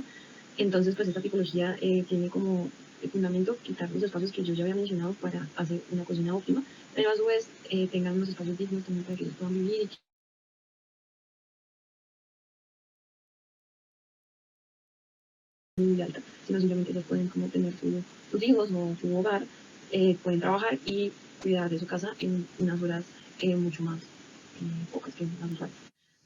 Entonces pues esta tipología tiene como fundamento quitar los espacios que yo ya había mencionado para hacer una cocina óptima, pero a su vez tengan unos espacios dignos también para que ellos puedan vivir muy alta, sino simplemente ellos pueden como tener sus hijos o su hogar, pueden trabajar y cuidar de su casa en unas horas mucho más pocas que las usuales.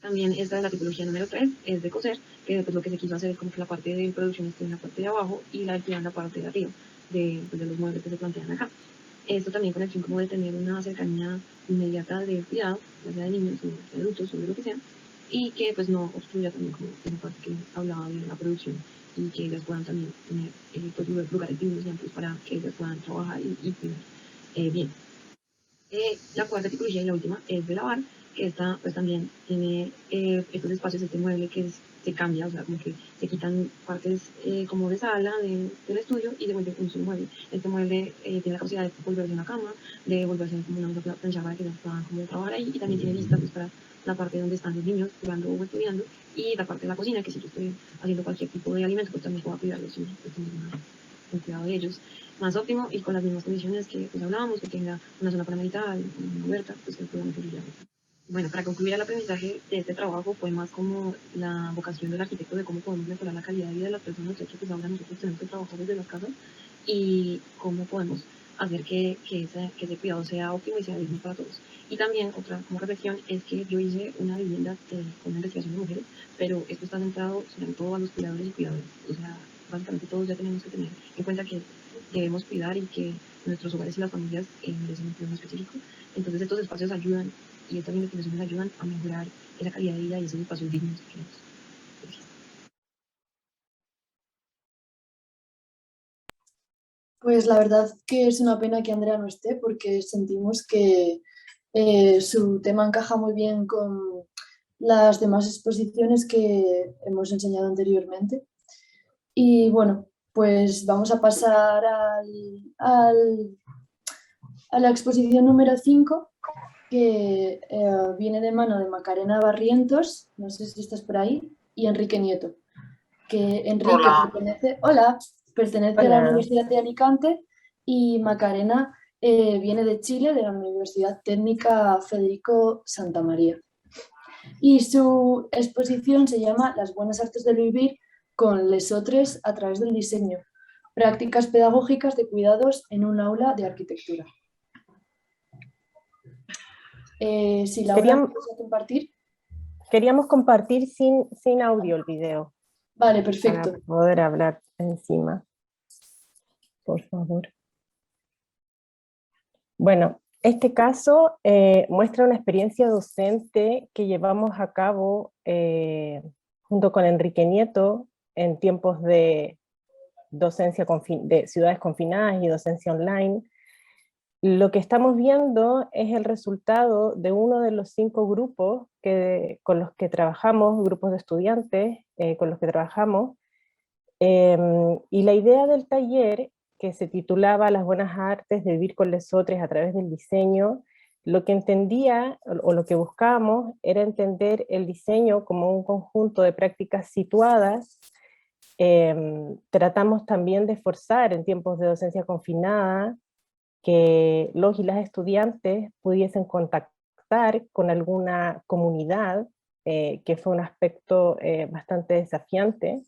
También esta es la tipología número 3, es de coser, que pues lo que se quiso hacer es como que la parte de producción esté en la parte de abajo y la actividad en la parte de arriba, de los muebles que se plantean acá. Esto también con el fin como de tener una cercanía inmediata de cuidado, ya sea de niños o de adultos o de lo que sea, y que pues no obstruya también como esa parte que hablaba de la producción y que ellas puedan también tener pues lugares dignos y amplios para que ellas puedan trabajar y cuidar bien. La cuarta tipología y la última es de lavar, que esta pues también tiene estos espacios, este mueble que se cambia, o sea, como que se quitan partes como de sala del estudio y se vuelve un solo mueble. Este mueble tiene la capacidad de volverse una cama, de volverse como una mesa planchada para que ellas puedan como trabajar ahí, y también tiene vista pues para la parte donde están los niños jugando o estudiando, y la parte de la cocina, que si yo estoy haciendo cualquier tipo de alimento, pues también puedo cuidarlos y pues, tener un cuidado de ellos más óptimo y con las mismas condiciones que pues hablábamos, que tenga una zona para meditar, una huerta, pues que podamos ya. Bueno, para concluir el aprendizaje de este trabajo fue más como la vocación del arquitecto de cómo podemos mejorar la calidad de vida de las personas, ya que pues ahora nosotros tenemos que trabajar desde las casas, y cómo podemos hacer que ese cuidado sea óptimo y sea digno para todos. Y también otra como reflexión es que yo hice una vivienda con una investigación de mujeres, pero esto está centrado sobre todo a los cuidadores y cuidadoras. O sea, básicamente todos ya tenemos que tener en cuenta que debemos cuidar y que nuestros hogares y las familias merecen un cuidado específico. Entonces estos espacios ayudan y estas investigaciones ayudan a mejorar esa calidad de vida y esos espacios dignos que queremos. Gracias. Pues la verdad que es una pena que Andrea no esté, porque sentimos que su tema encaja muy bien con las demás exposiciones que hemos enseñado anteriormente. Y bueno, pues vamos a pasar a la exposición número 5, que viene de mano de Macarena Barrientos, no sé si estás por ahí, y Enrique Nieto, que Enrique pertenece a la Universidad de Alicante, y Macarena viene de Chile, de la Universidad Técnica Federico Santa María. Y su exposición se llama Las buenas artes del vivir con lesotres a través del diseño, prácticas pedagógicas de cuidados en un aula de arquitectura. Si Laura, ¿puedes compartir? Queríamos compartir sin audio el video. Vale, perfecto. Para poder hablar encima. Por favor. Bueno, este caso muestra una experiencia docente que llevamos a cabo junto con Enrique Nieto en tiempos de docencia de ciudades confinadas y docencia online. Lo que estamos viendo es el resultado de uno de los 5 grupos con los que trabajamos, grupos de estudiantes con los que trabajamos, y la idea del taller, que se titulaba Las buenas artes de vivir con lesotres a través del diseño, lo que entendía o lo que buscábamos era entender el diseño como un conjunto de prácticas situadas. Tratamos también de forzar en tiempos de docencia confinada que los y las estudiantes pudiesen contactar con alguna comunidad, que fue un aspecto bastante desafiante,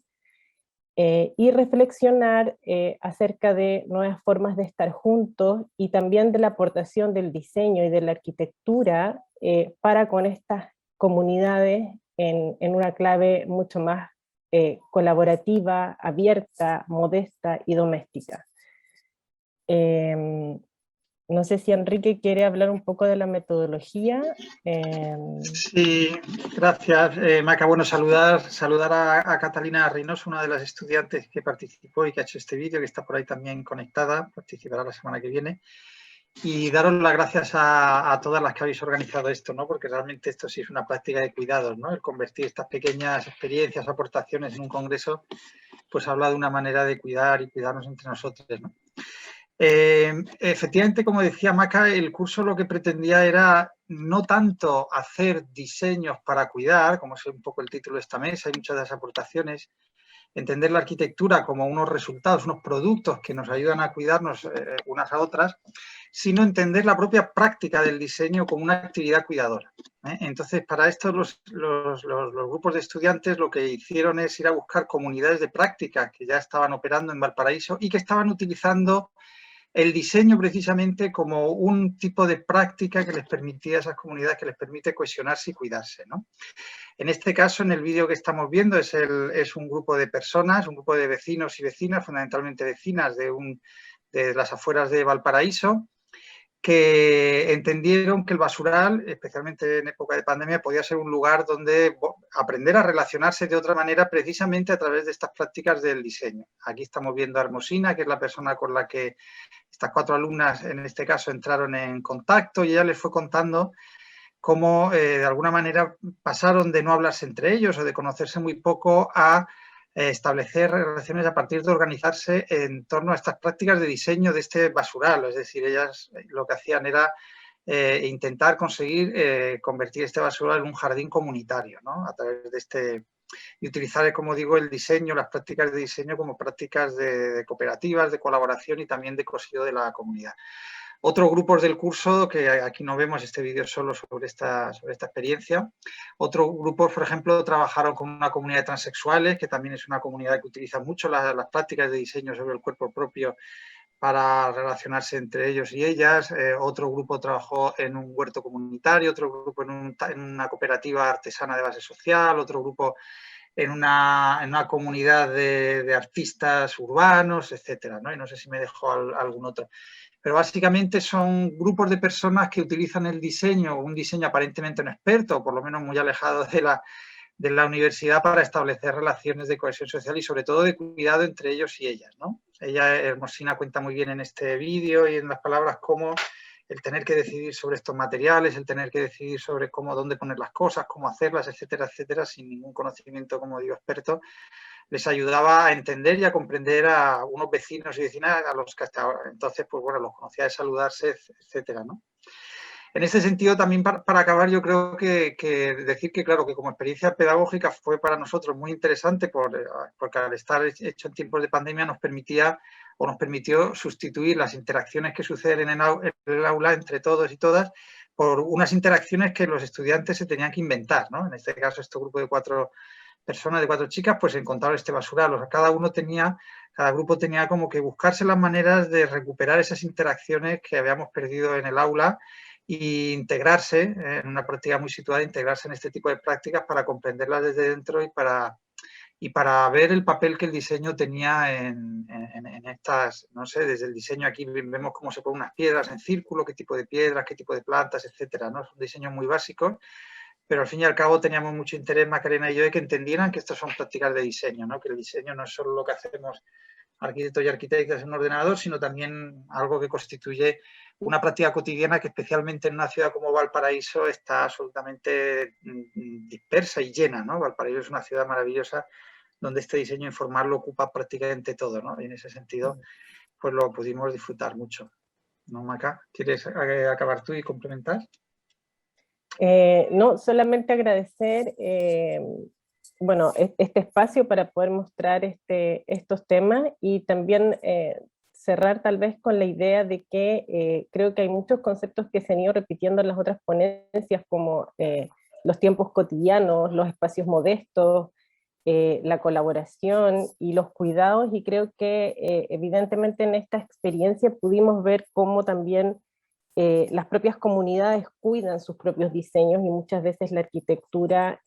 y reflexionar acerca de nuevas formas de estar juntos y también de la aportación del diseño y de la arquitectura para con estas comunidades en una clave mucho más colaborativa, abierta, modesta y doméstica. No sé si Enrique quiere hablar un poco de la metodología. Sí, gracias, Maca. Bueno, saludar a Catalina Reynoso, una de las estudiantes que participó y que ha hecho este vídeo, que está por ahí también conectada, participará la semana que viene. Y daros las gracias a todas las que habéis organizado esto, ¿no? Porque realmente esto sí es una práctica de cuidados, ¿no? El convertir estas pequeñas experiencias, aportaciones en un congreso, pues habla de una manera de cuidar y cuidarnos entre nosotros, ¿no? Efectivamente, como decía Maca, el curso lo que pretendía era no tanto hacer diseños para cuidar, como es un poco el título de esta mesa, hay muchas de las aportaciones, entender la arquitectura como unos resultados, unos productos que nos ayudan a cuidarnos unas a otras, sino entender la propia práctica del diseño como una actividad cuidadora. Entonces, para esto los grupos de estudiantes lo que hicieron es ir a buscar comunidades de práctica que ya estaban operando en Valparaíso y que estaban utilizando el diseño precisamente como un tipo de práctica que les permitía a esas comunidades, que les permite cohesionarse y cuidarse, ¿no? En este caso, en el vídeo que estamos viendo, es un grupo de personas, un grupo de vecinos y vecinas, fundamentalmente vecinas de las afueras de Valparaíso, que entendieron que el basural, especialmente en época de pandemia, podía ser un lugar donde aprender a relacionarse de otra manera precisamente a través de estas prácticas del diseño. Aquí estamos viendo a Hermosina, que es la persona con la que estas 4 alumnas, en este caso, entraron en contacto, y ella les fue contando cómo de alguna manera pasaron de no hablarse entre ellos o de conocerse muy poco a establecer relaciones a partir de organizarse en torno a estas prácticas de diseño de este basural. Es decir, ellas lo que hacían era intentar conseguir convertir este basural en un jardín comunitario, ¿no? A través de y utilizar, como digo, el diseño, las prácticas de diseño como prácticas de cooperativas, de colaboración y también de cohesión de la comunidad. Otros grupos del curso, que aquí no vemos este vídeo solo sobre esta experiencia, otros grupos, por ejemplo, trabajaron con una comunidad de transexuales, que también es una comunidad que utiliza mucho las prácticas de diseño sobre el cuerpo propio para relacionarse entre ellos y ellas. Otro grupo trabajó en un huerto comunitario, otro grupo en una cooperativa artesana de base social, otro grupo en una comunidad de artistas urbanos, etcétera, ¿no? Y no sé si me dejo algún otro. Pero básicamente son grupos de personas que utilizan el diseño, un diseño aparentemente no experto, o por lo menos muy alejado de la universidad, para establecer relaciones de cohesión social y sobre todo de cuidado entre ellos y ellas, ¿no? Ella, Hermosina, cuenta muy bien en este vídeo y en las palabras cómo el tener que decidir sobre estos materiales, el tener que decidir sobre dónde poner las cosas, cómo hacerlas, etcétera, etcétera, sin ningún conocimiento, como digo, experto, les ayudaba a entender y a comprender a unos vecinos y vecinas a los que hasta ahora, entonces, pues bueno, los conocía de saludarse, etcétera, ¿no? En este sentido, también para acabar, yo creo que decir que, claro, que como experiencia pedagógica fue para nosotros muy interesante porque al estar hecho en tiempos de pandemia nos permitió sustituir las interacciones que suceden en el aula entre todos y todas por unas interacciones que los estudiantes se tenían que inventar, ¿no? En este caso, este grupo de 4 personas, de 4 chicas, pues encontraron este basural. O sea, cada grupo tenía como que buscarse las maneras de recuperar esas interacciones que habíamos perdido en el aula e integrarse en una práctica muy situada, integrarse en este tipo de prácticas para comprenderlas desde dentro y para ver el papel que el diseño tenía en estas, no sé, desde el diseño aquí vemos cómo se ponen unas piedras en círculo, qué tipo de piedras, qué tipo de plantas, etcétera, ¿no? Es un diseño muy básico, pero al fin y al cabo teníamos mucho interés, Macarena y yo, de que entendieran que estas son prácticas de diseño, ¿no? Que el diseño no es solo lo que hacemos arquitectos y arquitectas en un ordenador, sino también algo que constituye una práctica cotidiana que, especialmente en una ciudad como Valparaíso, está absolutamente dispersa y llena, ¿no? Valparaíso es una ciudad maravillosa donde este diseño informal lo ocupa prácticamente todo, ¿no? Y en ese sentido, pues lo pudimos disfrutar mucho, ¿no, Maca? ¿Quieres acabar tú y complementar? No, solamente agradecer bueno, este espacio para poder mostrar estos temas y también cerrar tal vez con la idea de que creo que hay muchos conceptos que se han ido repitiendo en las otras ponencias, como los tiempos cotidianos, los espacios modestos, la colaboración y los cuidados, y creo que evidentemente en esta experiencia pudimos ver cómo también las propias comunidades cuidan sus propios diseños y muchas veces la arquitectura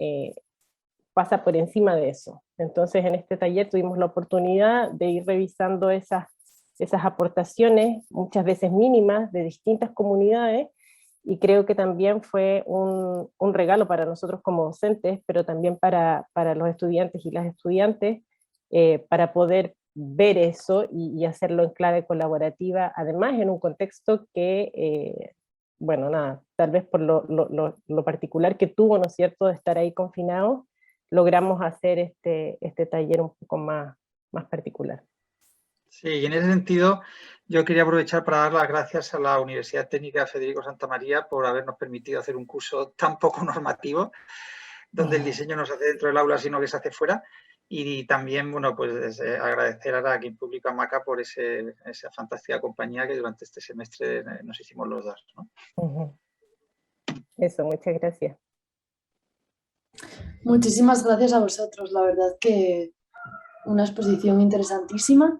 pasa por encima de eso. Entonces en este taller tuvimos la oportunidad de ir revisando esas aportaciones, muchas veces mínimas, de distintas comunidades, y creo que también fue un regalo para nosotros como docentes, pero también para los estudiantes y las estudiantes, para poder ver eso y hacerlo en clave colaborativa, además en un contexto que, bueno, nada, tal vez por lo particular que tuvo, ¿no es cierto?, de estar ahí confinados, logramos hacer este taller un poco más particular. Sí, y en ese sentido yo quería aprovechar para dar las gracias a la Universidad Técnica Federico Santa María por habernos permitido hacer un curso tan poco normativo, donde el diseño no se hace dentro del aula, sino que se hace fuera. Y también, bueno, pues agradecer a quien publica Maca por esa fantástica compañía que durante este semestre nos hicimos los dos, ¿no? Eso, muchas gracias. Muchísimas gracias a vosotros, la verdad que una exposición interesantísima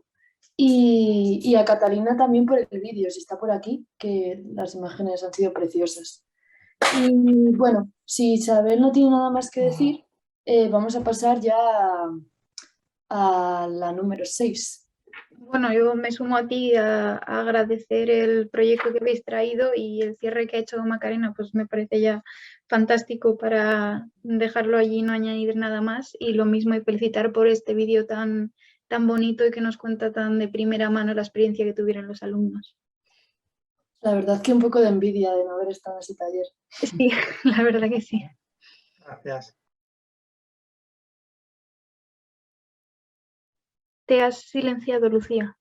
Y a Catalina también por el vídeo, si está por aquí, que las imágenes han sido preciosas. Y bueno, si Isabel no tiene nada más que decir, vamos a pasar ya a la número 6. Bueno, yo me sumo a ti a agradecer el proyecto que habéis traído y el cierre que ha hecho Macarena, pues me parece ya fantástico para dejarlo allí y no añadir nada más. Y lo mismo y felicitar por este vídeo tan bonito y que nos cuenta tan de primera mano la experiencia que tuvieron los alumnos. La verdad que un poco de envidia de no haber estado en ese taller. Sí, la verdad que sí. Gracias. Te has silenciado, Lucía.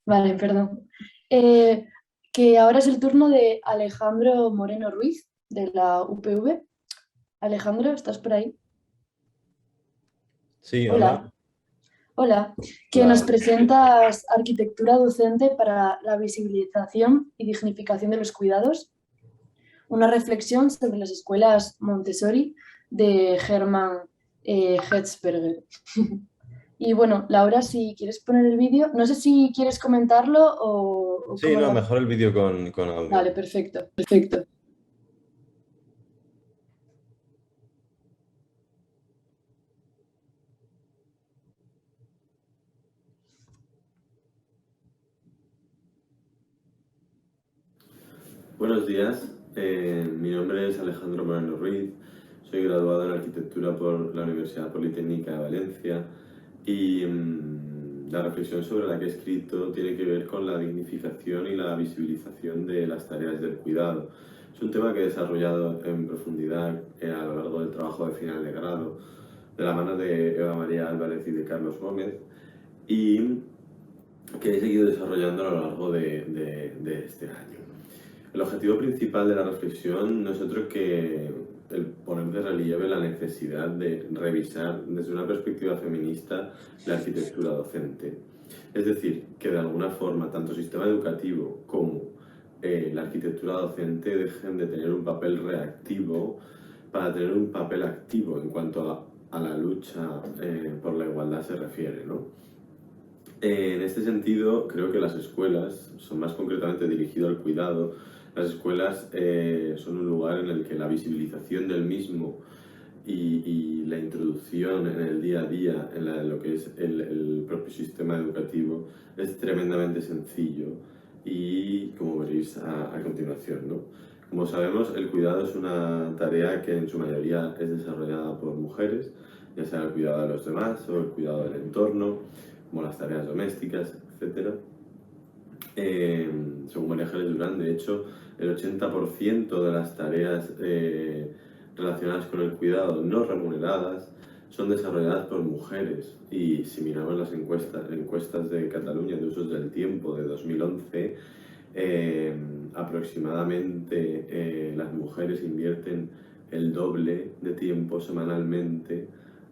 Vale, perdón. Que ahora es el turno de Alejandro Moreno Ruiz, de la UPV. Alejandro, ¿estás por ahí? Sí, Hola. Hola, que Hola. nos presentas arquitectura docente para la visibilización y dignificación de los cuidados, una reflexión sobre las escuelas Montessori de Hermann Hertzberger. Y bueno, Laura, si quieres poner el vídeo, no sé si quieres comentarlo o Sí, cómo no, lo- mejor el vídeo con audio. Vale, perfecto, perfecto. Buenos días, mi nombre es Alejandro Moreno Ruiz, soy graduado en Arquitectura por la Universidad Politécnica de Valencia y la reflexión sobre la que he escrito tiene que ver con la dignificación y la visibilización de las tareas del cuidado. Es un tema que he desarrollado en profundidad a lo largo del trabajo de final de grado, de la mano de Eva María Álvarez y de Carlos Gómez, y que he seguido desarrollando a lo largo de este año. El objetivo principal de la reflexión no es otro que el poner de relieve la necesidad de revisar desde una perspectiva feminista la arquitectura docente. Es decir, que de alguna forma tanto el sistema educativo como la arquitectura docente dejen de tener un papel reactivo para tener un papel activo en cuanto a la lucha por la igualdad se refiere, ¿no? En este sentido, creo que las escuelas son más concretamente dirigidas al cuidado. Las escuelas son un lugar en el que la visibilización del mismo y la introducción en el día a día en lo que es el propio sistema educativo es tremendamente sencillo y, como veréis a continuación, ¿no? Como sabemos, el cuidado es una tarea que en su mayoría es desarrollada por mujeres, ya sea el cuidado de los demás o el cuidado del entorno, como las tareas domésticas, etc. Según María Ángeles Durán, de hecho, el 80% de las tareas relacionadas con el cuidado no remuneradas son desarrolladas por mujeres. Y si miramos las encuestas de Cataluña de usos del tiempo de 2011, aproximadamente las mujeres invierten el doble de tiempo semanalmente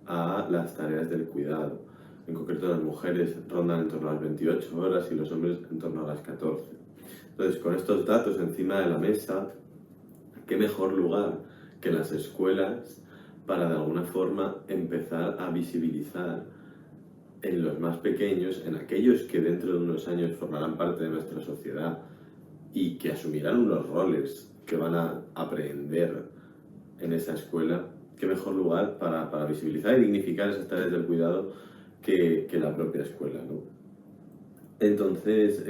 a las tareas del cuidado. En concreto, las mujeres rondan en torno a las 28 horas y los hombres en torno a las 14. Entonces, con estos datos encima de la mesa, ¿qué mejor lugar que las escuelas para de alguna forma empezar a visibilizar en los más pequeños, en aquellos que dentro de unos años formarán parte de nuestra sociedad y que asumirán unos roles que van a aprender en esa escuela? ¿Qué mejor lugar para visibilizar y dignificar esas tareas del cuidado que la propia escuela, ¿no? Entonces,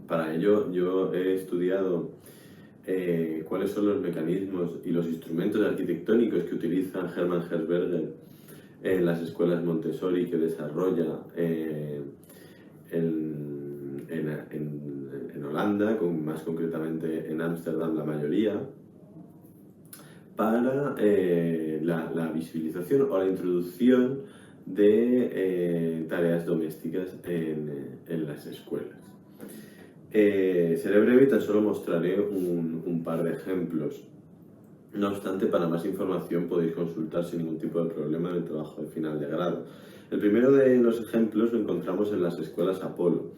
para ello yo he estudiado cuáles son los mecanismos y los instrumentos arquitectónicos que utiliza Hermann Hertzberger en las escuelas Montessori que desarrolla en Holanda, más concretamente en Ámsterdam la mayoría, para la visibilización o la introducción de tareas domésticas en las escuelas. Seré breve y tan solo mostraré un par de ejemplos. No obstante, para más información podéis consultar sin ningún tipo de problema en el trabajo de final de grado. El primero de los ejemplos lo encontramos en las escuelas Apolo.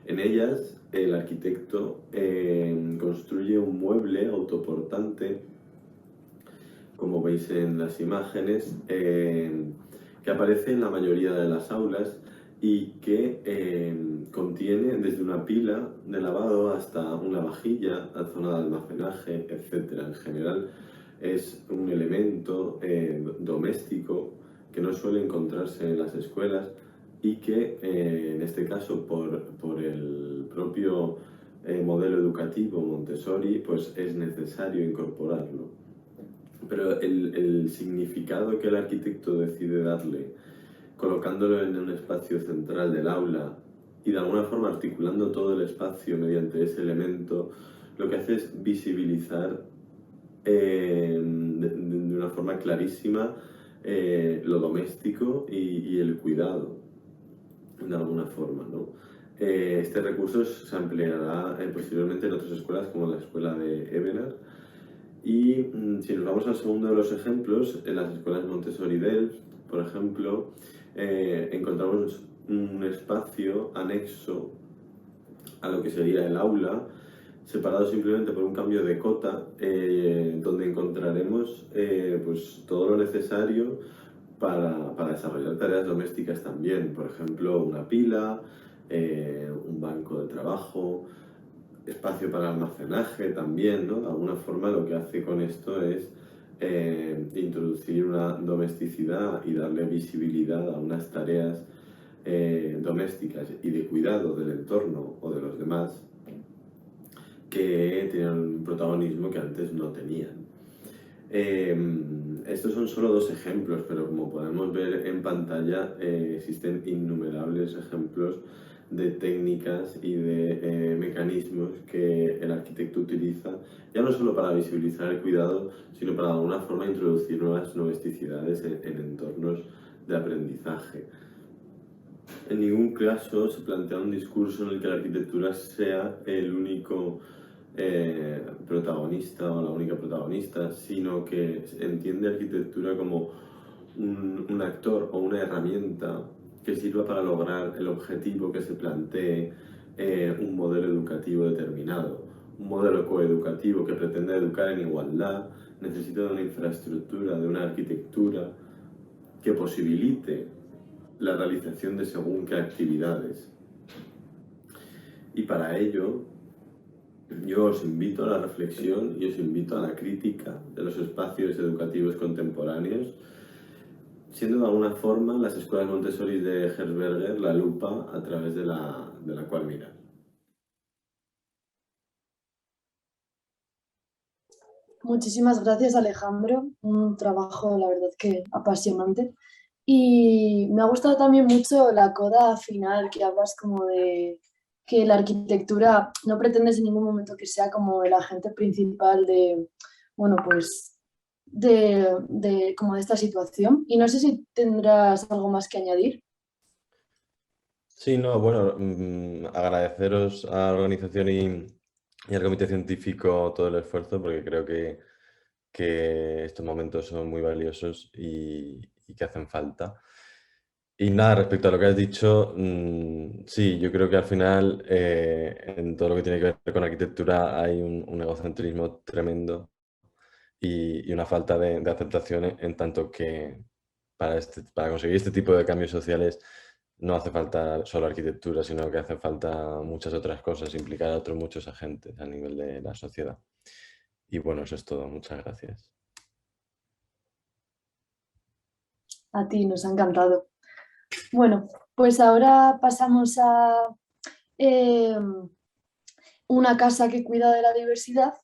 En ellas, el arquitecto construye un mueble autoportante, como veis en las imágenes, que aparece en la mayoría de las aulas y que contiene desde una pila de lavado hasta una vajilla, la zona de almacenaje, etc. En general es un elemento doméstico que no suele encontrarse en las escuelas y que en este caso por el propio modelo educativo Montessori pues es necesario incorporarlo. Pero el significado que el arquitecto decide darle, colocándolo en un espacio central del aula y de alguna forma articulando todo el espacio mediante ese elemento, lo que hace es visibilizar de una forma clarísima lo doméstico y el cuidado, de alguna forma, ¿no? Este recurso se empleará posteriormente en otras escuelas como la escuela de Ebenar. Y si nos vamos al segundo de los ejemplos, en las escuelas Montessori Delft, por ejemplo, encontramos un espacio anexo a lo que sería el aula, separado simplemente por un cambio de cota, donde encontraremos pues, todo lo necesario para desarrollar tareas domésticas también, por ejemplo, una pila, un banco de trabajo, espacio para almacenaje también, ¿no? De alguna forma lo que hace con esto es introducir una domesticidad y darle visibilidad a unas tareas domésticas y de cuidado del entorno o de los demás que tienen un protagonismo que antes no tenían. Estos son solo dos ejemplos, pero como podemos ver en pantalla existen innumerables ejemplos de técnicas y de mecanismos que el arquitecto utiliza, ya no solo para visibilizar el cuidado, sino para de alguna forma introducir nuevas domesticidades en entornos de aprendizaje. En ningún caso se plantea un discurso en el que la arquitectura sea el único protagonista o la única protagonista, sino que entiende arquitectura como un actor o una herramienta que sirva para lograr el objetivo que se plantee un modelo educativo determinado. Un modelo coeducativo que pretende educar en igualdad necesita de una infraestructura, de una arquitectura que posibilite la realización de según qué actividades. Y para ello, yo os invito a la reflexión y os invito a la crítica de los espacios educativos contemporáneos, siendo de alguna forma las escuelas Montessori de Herzberger la lupa a través de la cual mirar. Muchísimas gracias, Alejandro. Un trabajo, la verdad, que apasionante. Y me ha gustado también mucho la coda final, que hablas como de que la arquitectura no pretendes en ningún momento que sea como el agente principal de, bueno, pues, como de esta situación. Y no sé si tendrás algo más que añadir. Sí, no, bueno, agradeceros a la organización y al comité científico todo el esfuerzo, porque creo que estos momentos son muy valiosos y que hacen falta. Y nada, respecto a lo que has dicho, sí, yo creo que al final en todo lo que tiene que ver con arquitectura hay un egocentrismo tremendo y una falta de aceptación en tanto que para conseguir este tipo de cambios sociales no hace falta solo arquitectura, sino que hace falta muchas otras cosas, implicar a otros muchos agentes a nivel de la sociedad. Y bueno, eso es todo. Muchas gracias. A ti, nos ha encantado. Bueno, pues ahora pasamos a una casa que cuida de la diversidad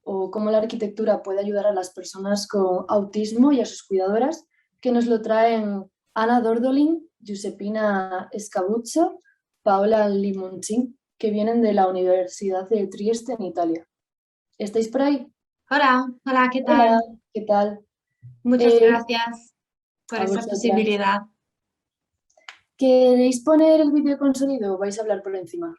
o cómo la arquitectura puede ayudar a las personas con autismo y a sus cuidadoras, que nos lo traen Ana Dordolin, Giuseppina Scabuzzo, Paola Limoncin, que vienen de la Universidad de Trieste en Italia. ¿Estáis por ahí? Hola, hola, ¿qué tal? Hola, ¿qué tal? Muchas gracias por a esa vosotras. posibilidad. ¿Queréis poner el vídeo con sonido o vais a hablar por encima?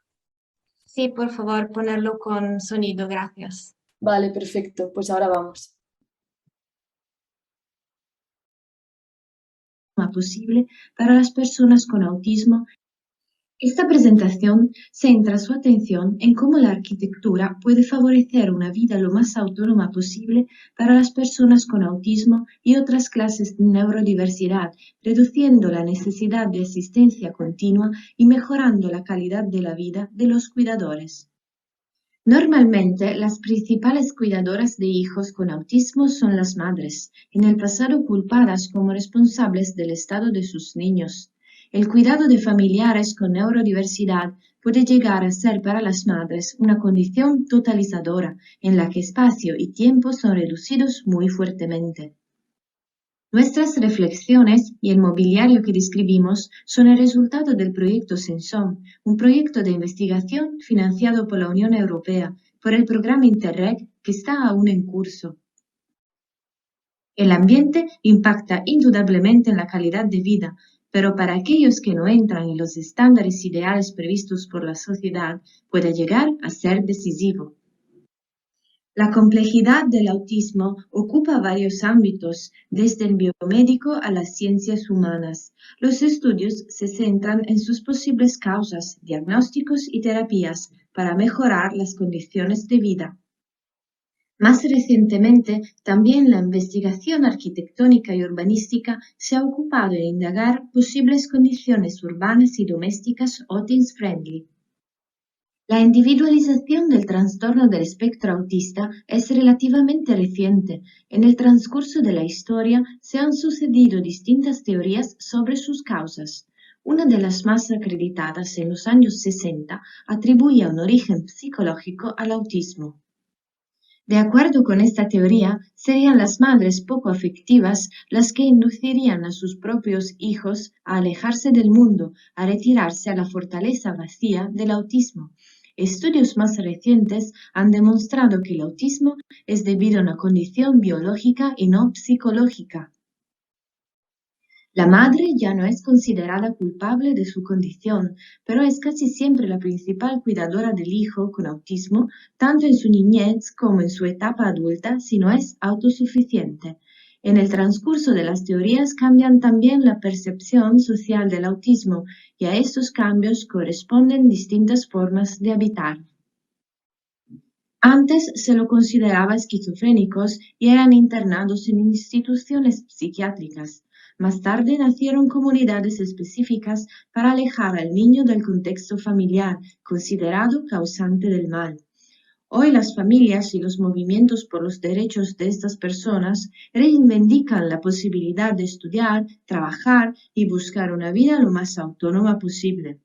Sí, por favor, ponerlo con sonido, gracias. Vale, perfecto, pues ahora vamos. Posible para las personas con autismo Esta presentación centra su atención en cómo la arquitectura puede favorecer una vida lo más autónoma posible para las personas con autismo y otras clases de neurodiversidad, reduciendo la necesidad de asistencia continua y mejorando la calidad de la vida de los cuidadores. Normalmente, las principales cuidadoras de hijos con autismo son las madres, en el pasado culpadas como responsables del estado de sus niños. El cuidado de familiares con neurodiversidad puede llegar a ser para las madres una condición totalizadora, en la que espacio y tiempo son reducidos muy fuertemente. Nuestras reflexiones y el mobiliario que describimos son el resultado del proyecto SENSOM, un proyecto de investigación financiado por la Unión Europea, por el programa Interreg que está aún en curso. El ambiente impacta indudablemente en la calidad de vida, pero para aquellos que no entran en los estándares ideales previstos por la sociedad, puede llegar a ser decisivo. La complejidad del autismo ocupa varios ámbitos, desde el biomédico a las ciencias humanas. Los estudios se centran en sus posibles causas, diagnósticos y terapias para mejorar las condiciones de vida. Más recientemente, también la investigación arquitectónica y urbanística se ha ocupado en indagar posibles condiciones urbanas y domésticas autism-friendly. La individualización del trastorno del espectro autista es relativamente reciente. En el transcurso de la historia se han sucedido distintas teorías sobre sus causas. Una de las más acreditadas en los años 60 atribuía un origen psicológico al autismo. De acuerdo con esta teoría, serían las madres poco afectivas las que inducirían a sus propios hijos a alejarse del mundo, a retirarse a la fortaleza vacía del autismo. Estudios más recientes han demostrado que el autismo es debido a una condición biológica y no psicológica. La madre ya no es considerada culpable de su condición, pero es casi siempre la principal cuidadora del hijo con autismo, tanto en su niñez como en su etapa adulta, si no es autosuficiente. En el transcurso de las teorías cambian también la percepción social del autismo, y a estos cambios corresponden distintas formas de habitar. Antes se lo consideraba esquizofrénicos y eran internados en instituciones psiquiátricas. Más tarde nacieron comunidades específicas para alejar al niño del contexto familiar, considerado causante del mal. Hoy las familias y los movimientos por los derechos de estas personas reivindican la posibilidad de estudiar, trabajar y buscar una vida lo más autónoma posible.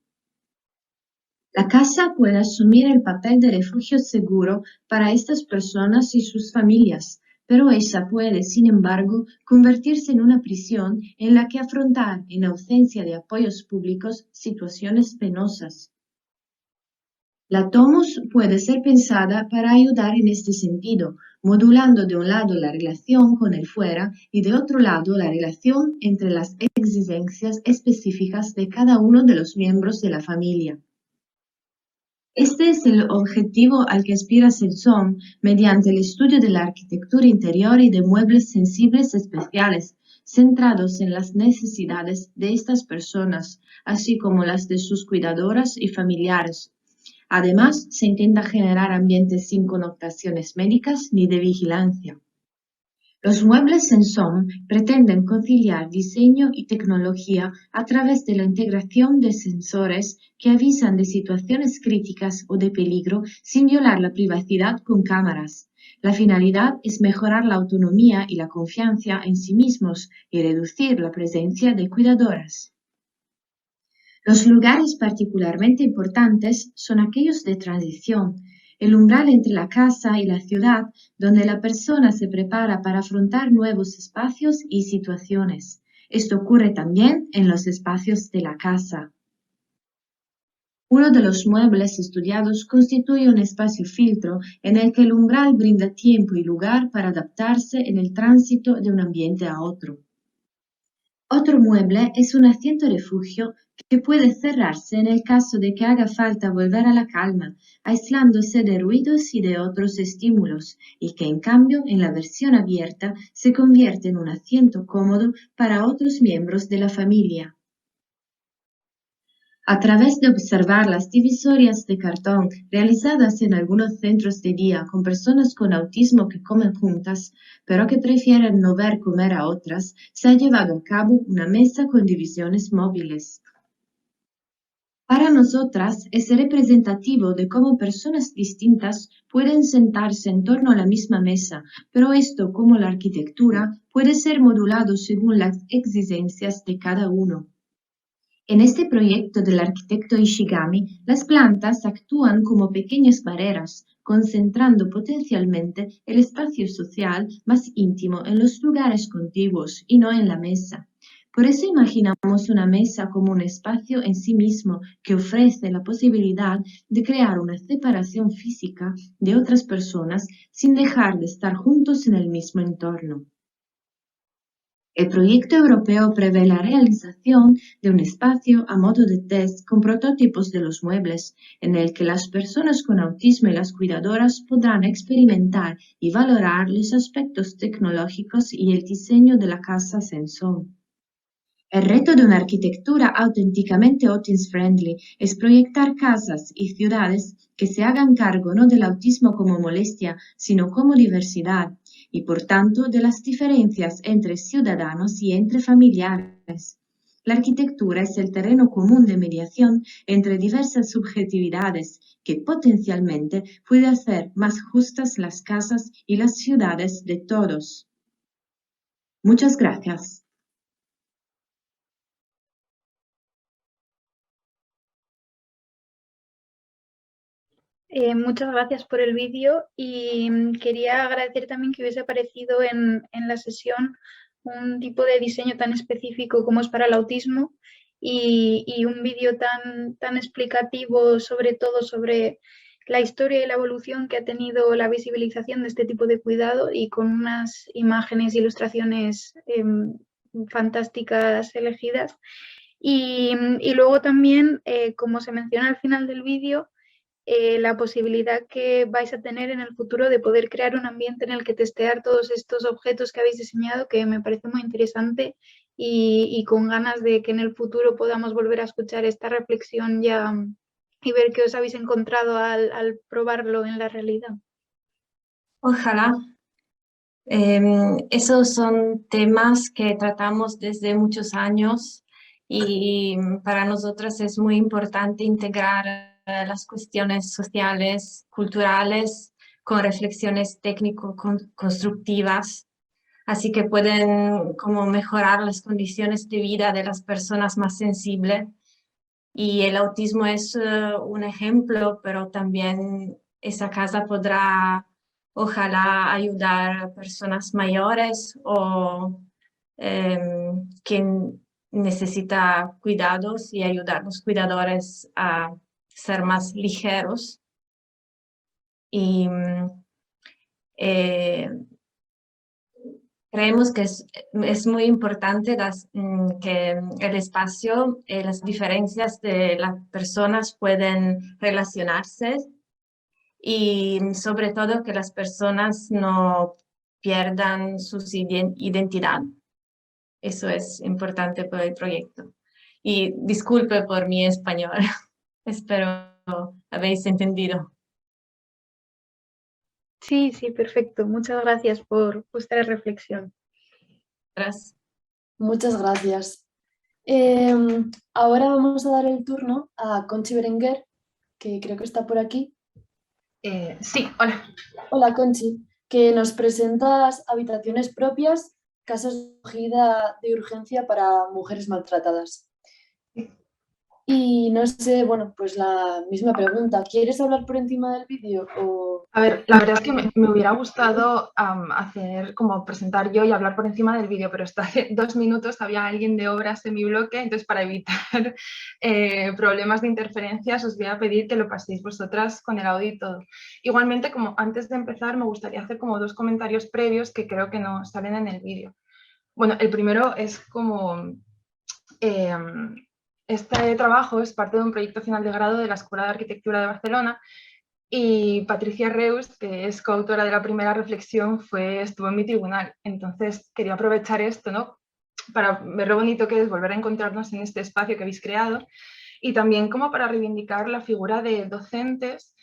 La casa puede asumir el papel de refugio seguro para estas personas y sus familias, pero esa puede, sin embargo, convertirse en una prisión en la que afrontar, en ausencia de apoyos públicos, situaciones penosas. La Tomos puede ser pensada para ayudar en este sentido, modulando de un lado la relación con el fuera y de otro lado la relación entre las exigencias específicas de cada uno de los miembros de la familia. Este es el objetivo al que aspira SENSOM mediante el estudio de la arquitectura interior y de muebles sensibles especiales, centrados en las necesidades de estas personas, así como las de sus cuidadoras y familiares. Además, se intenta generar ambientes sin connotaciones médicas ni de vigilancia. Los muebles SENSOM pretenden conciliar diseño y tecnología a través de la integración de sensores que avisan de situaciones críticas o de peligro sin violar la privacidad con cámaras. La finalidad es mejorar la autonomía y la confianza en sí mismos y reducir la presencia de cuidadoras. Los lugares particularmente importantes son aquellos de transición, el umbral entre la casa y la ciudad, donde la persona se prepara para afrontar nuevos espacios y situaciones. Esto ocurre también en los espacios de la casa. Uno de los muebles estudiados constituye un espacio filtro en el que el umbral brinda tiempo y lugar para adaptarse en el tránsito de un ambiente a otro. Otro mueble es un asiento refugio que puede cerrarse en el caso de que haga falta volver a la calma, aislándose de ruidos y de otros estímulos, y que en cambio en la versión abierta se convierte en un asiento cómodo para otros miembros de la familia. A través de observar las divisorias de cartón realizadas en algunos centros de día con personas con autismo que comen juntas, pero que prefieren no ver comer a otras, se ha llevado a cabo una mesa con divisiones móviles. Para nosotras es representativo de cómo personas distintas pueden sentarse en torno a la misma mesa, pero esto, como la arquitectura, puede ser modulado según las exigencias de cada uno. En este proyecto del arquitecto Ishigami, las plantas actúan como pequeñas barreras, concentrando potencialmente el espacio social más íntimo en los lugares contiguos y no en la mesa. Por eso imaginamos una mesa como un espacio en sí mismo que ofrece la posibilidad de crear una separación física de otras personas sin dejar de estar juntos en el mismo entorno. El proyecto europeo prevé la realización de un espacio a modo de test con prototipos de los muebles, en el que las personas con autismo y las cuidadoras podrán experimentar y valorar los aspectos tecnológicos y el diseño de la casa Sensón. El reto de una arquitectura auténticamente autism-friendly es proyectar casas y ciudades que se hagan cargo no del autismo como molestia, sino como diversidad, y por tanto de las diferencias entre ciudadanos y entre familiares. La arquitectura es el terreno común de mediación entre diversas subjetividades que potencialmente puede hacer más justas las casas y las ciudades de todos. Muchas gracias. Muchas gracias por el vídeo y quería agradecer también que hubiese aparecido en la sesión un tipo de diseño tan específico como es para el autismo y un vídeo tan explicativo sobre todo sobre la historia y la evolución que ha tenido la visibilización de este tipo de cuidado y con unas imágenes e ilustraciones fantásticas elegidas. Y luego también, como se menciona al final del vídeo, la posibilidad que vais a tener en el futuro de poder crear un ambiente en el que testear todos estos objetos que habéis diseñado, que me parece muy interesante y con ganas de que en el futuro podamos volver a escuchar esta reflexión ya y ver qué os habéis encontrado al probarlo en la realidad. Ojalá. Esos son temas que tratamos desde muchos años y para nosotras es muy importante integrar las cuestiones sociales, culturales, con reflexiones técnico-constructivas, así que pueden como mejorar las condiciones de vida de las personas más sensibles. Y el autismo es un ejemplo, pero también esa casa podrá, ojalá, ayudar a personas mayores o quien necesita cuidados y ayudar a los cuidadores a ser más ligeros. Y creemos que es muy importante que el espacio, las diferencias de las personas pueden relacionarse y sobre todo que las personas no pierdan su identidad. Eso es importante para el proyecto. Y disculpe por mi español. Espero habéis entendido. Sí, perfecto. Muchas gracias por vuestra reflexión. Gracias. Muchas gracias. Ahora vamos a dar el turno a Conchi Berenguer, que creo que está por aquí. Sí, hola. Hola, Conchi, que nos presentas habitaciones propias, casos de acogida de urgencia para mujeres maltratadas. Y no sé, bueno, pues la misma pregunta. ¿Quieres hablar por encima del vídeo o...? A ver, la verdad es que me hubiera gustado presentar yo y hablar por encima del vídeo, pero hasta hace 2 minutos había alguien de obras en mi bloque, entonces para evitar problemas de interferencias os voy a pedir que lo paséis vosotras con el audio y todo. Igualmente, como antes de empezar, me gustaría hacer como 2 comentarios previos que creo que no salen en el vídeo. Bueno, el primero es como... este trabajo es parte de un proyecto final de grado de la Escuela de Arquitectura de Barcelona y Patricia Reus, que es coautora de la primera reflexión, estuvo en mi tribunal. Entonces quería aprovechar esto, ¿no?, para ver lo bonito que es volver a encontrarnos en este espacio que habéis creado y también como para reivindicar la figura de docentes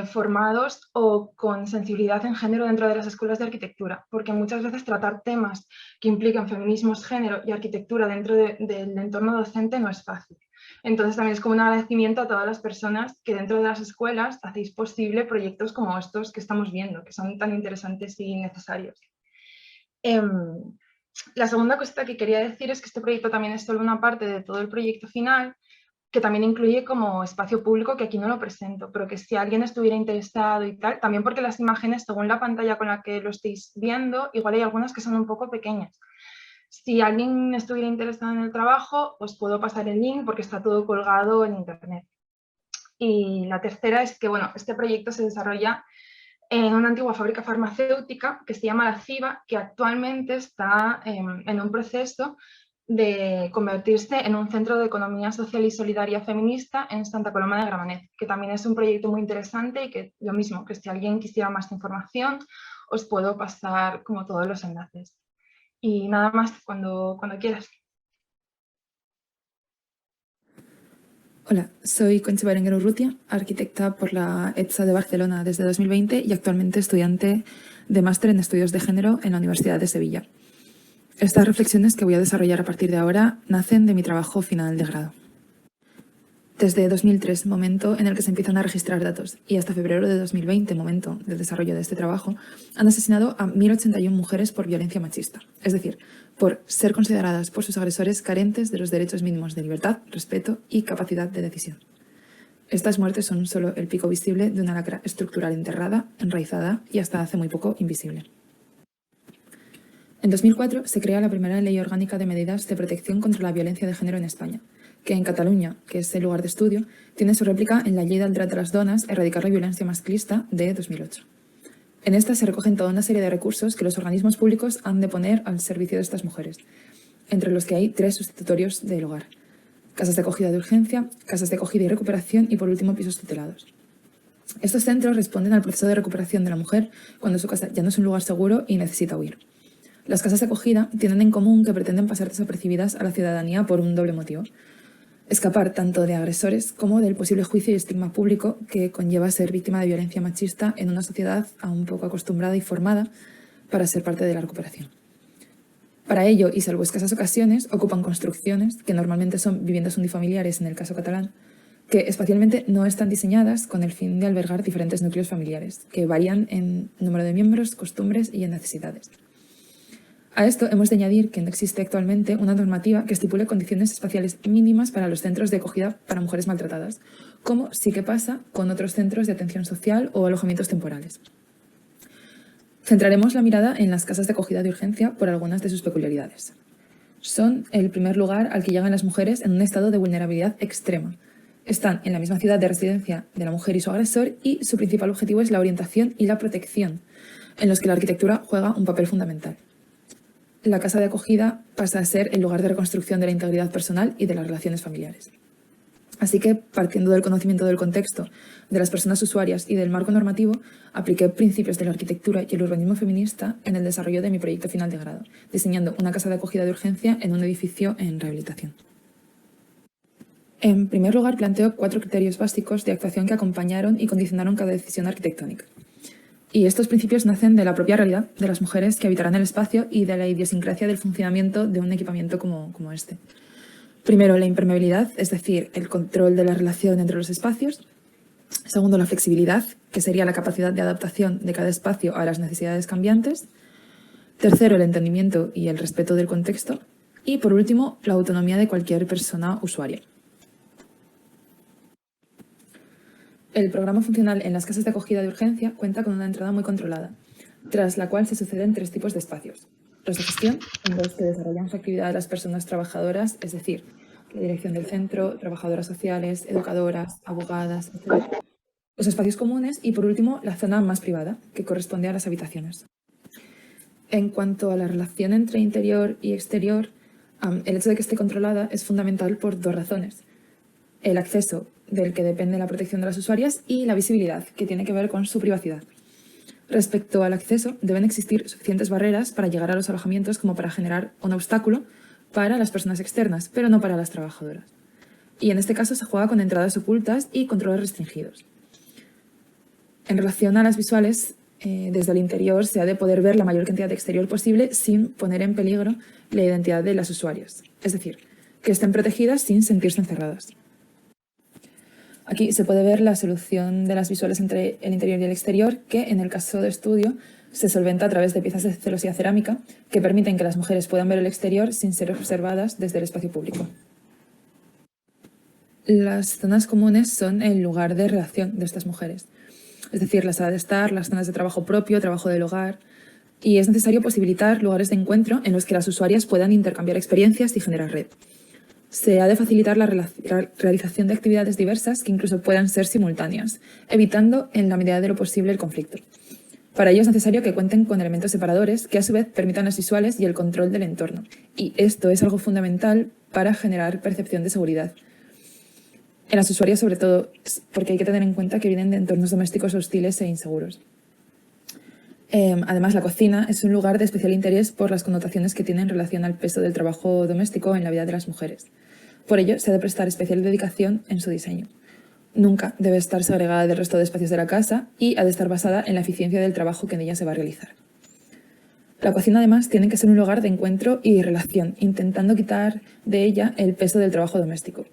formados o con sensibilidad en género dentro de las escuelas de arquitectura, porque muchas veces tratar temas que implican feminismos, género y arquitectura dentro del entorno docente no es fácil. Entonces también es como un agradecimiento a todas las personas que dentro de las escuelas hacéis posible proyectos como estos que estamos viendo, que son tan interesantes y necesarios. La segunda cosita que quería decir es que este proyecto también es solo una parte de todo el proyecto final, que también incluye como espacio público, que aquí no lo presento, pero que si alguien estuviera interesado y tal, también porque las imágenes, según la pantalla con la que lo estéis viendo, igual hay algunas que son un poco pequeñas. Si alguien estuviera interesado en el trabajo, os puedo pasar el link porque está todo colgado en internet. Y la tercera es que, bueno, este proyecto se desarrolla en una antigua fábrica farmacéutica que se llama La Ciba, que actualmente está en un proceso de convertirse en un centro de economía social y solidaria feminista en Santa Coloma de Gramenet, que también es un proyecto muy interesante y que lo mismo, que si alguien quisiera más información, os puedo pasar como todos los enlaces. Y nada más, cuando quieras. Hola, soy Concha Berenguer Urrutia, arquitecta por la ETSA de Barcelona desde 2020 y actualmente estudiante de máster en estudios de género en la Universidad de Sevilla. Estas reflexiones que voy a desarrollar a partir de ahora nacen de mi trabajo final de grado. Desde 2003, momento en el que se empiezan a registrar datos, y hasta febrero de 2020, momento del desarrollo de este trabajo, han asesinado a 1.081 mujeres por violencia machista, es decir, por ser consideradas por sus agresores carentes de los derechos mínimos de libertad, respeto y capacidad de decisión. Estas muertes son solo el pico visible de una lacra estructural enterrada, enraizada y hasta hace muy poco invisible. En 2004 se crea la primera Ley Orgánica de Medidas de Protección contra la Violencia de Género en España, que en Cataluña, que es el lugar de estudio, tiene su réplica en la Llei del Dret de les Dones a Erradicar la Violencia Masclista de 2008. En esta se recogen toda una serie de recursos que los organismos públicos han de poner al servicio de estas mujeres, entre los que hay 3 sustitutorios del hogar: casas de acogida de urgencia, casas de acogida y recuperación y, por último, pisos tutelados. Estos centros responden al proceso de recuperación de la mujer cuando su casa ya no es un lugar seguro y necesita huir. Las casas de acogida tienen en común que pretenden pasar desapercibidas a la ciudadanía por un doble motivo: escapar tanto de agresores como del posible juicio y estigma público que conlleva ser víctima de violencia machista en una sociedad aún poco acostumbrada y formada para ser parte de la recuperación. Para ello, y salvo escasas ocasiones, ocupan construcciones, que normalmente son viviendas unifamiliares en el caso catalán, que espacialmente no están diseñadas con el fin de albergar diferentes núcleos familiares, que varían en número de miembros, costumbres y en necesidades. A esto hemos de añadir que no existe actualmente una normativa que estipule condiciones espaciales mínimas para los centros de acogida para mujeres maltratadas, como sí que pasa con otros centros de atención social o alojamientos temporales. Centraremos la mirada en las casas de acogida de urgencia por algunas de sus peculiaridades. Son el primer lugar al que llegan las mujeres en un estado de vulnerabilidad extrema. Están en la misma ciudad de residencia de la mujer y su agresor y su principal objetivo es la orientación y la protección, en los que la arquitectura juega un papel fundamental. La casa de acogida pasa a ser el lugar de reconstrucción de la integridad personal y de las relaciones familiares. Así que, partiendo del conocimiento del contexto, de las personas usuarias y del marco normativo, apliqué principios de la arquitectura y el urbanismo feminista en el desarrollo de mi proyecto final de grado, diseñando una casa de acogida de urgencia en un edificio en rehabilitación. En primer lugar, planteo 4 criterios básicos de actuación que acompañaron y condicionaron cada decisión arquitectónica. Y estos principios nacen de la propia realidad de las mujeres que habitarán el espacio y de la idiosincrasia del funcionamiento de un equipamiento como este. Primero, la impermeabilidad, es decir, el control de la relación entre los espacios. Segundo, la flexibilidad, que sería la capacidad de adaptación de cada espacio a las necesidades cambiantes. Tercero, el entendimiento y el respeto del contexto. Y, por último, la autonomía de cualquier persona usuaria. El programa funcional en las casas de acogida de urgencia cuenta con una entrada muy controlada, tras la cual se suceden 3 tipos de espacios: los de gestión, en los que desarrollan su actividad las personas trabajadoras, es decir, la dirección del centro, trabajadoras sociales, educadoras, abogadas, etc. Los espacios comunes y, por último, la zona más privada, que corresponde a las habitaciones. En cuanto a la relación entre interior y exterior, el hecho de que esté controlada es fundamental por 2 razones: el acceso, del que depende la protección de las usuarias, y la visibilidad, que tiene que ver con su privacidad. Respecto al acceso, deben existir suficientes barreras para llegar a los alojamientos como para generar un obstáculo para las personas externas, pero no para las trabajadoras. y en este caso se juega con entradas ocultas y controles restringidos. En relación a las visuales, desde el interior se ha de poder ver la mayor cantidad de exterior posible sin poner en peligro la identidad de las usuarias, es decir, que estén protegidas sin sentirse encerradas. Aquí se puede ver la solución de las visuales entre el interior y el exterior, que en el caso de estudio se solventa a través de piezas de celosía cerámica que permiten que las mujeres puedan ver el exterior sin ser observadas desde el espacio público. Las zonas comunes son el lugar de relación de estas mujeres, es decir, la sala de estar, las zonas de trabajo propio, trabajo del hogar, y es necesario posibilitar lugares de encuentro en los que las usuarias puedan intercambiar experiencias y generar red. Se ha de facilitar la realización de actividades diversas que incluso puedan ser simultáneas, evitando en la medida de lo posible el conflicto. Para ello es necesario que cuenten con elementos separadores que a su vez permitan las visuales y el control del entorno, y esto es algo fundamental para generar percepción de seguridad. En las usuarias sobre todo, porque hay que tener en cuenta que vienen de entornos domésticos hostiles e inseguros. Además, la cocina es un lugar de especial interés por las connotaciones que tiene en relación al peso del trabajo doméstico en la vida de las mujeres. Por ello, se ha de prestar especial dedicación en su diseño. Nunca debe estar segregada del resto de espacios de la casa y ha de estar basada en la eficiencia del trabajo que en ella se va a realizar. La cocina, además, tiene que ser un lugar de encuentro y relación, intentando quitar de ella el peso del trabajo doméstico.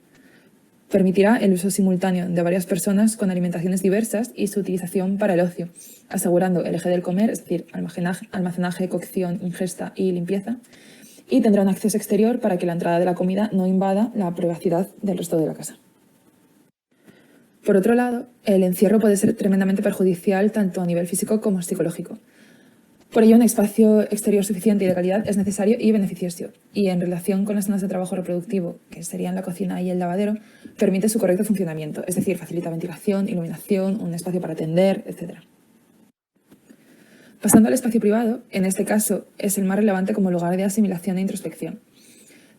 Permitirá el uso simultáneo de varias personas con alimentaciones diversas y su utilización para el ocio, asegurando el eje del comer, es decir, almacenaje, cocción, ingesta y limpieza, y tendrá un acceso exterior para que la entrada de la comida no invada la privacidad del resto de la casa. Por otro lado, el encierro puede ser tremendamente perjudicial tanto a nivel físico como psicológico. Por ello, un espacio exterior suficiente y de calidad es necesario y beneficioso, y en relación con las zonas de trabajo reproductivo, que serían la cocina y el lavadero, permite su correcto funcionamiento, es decir, facilita ventilación, iluminación, un espacio para atender, etc. Pasando al espacio privado, en este caso es el más relevante como lugar de asimilación e introspección.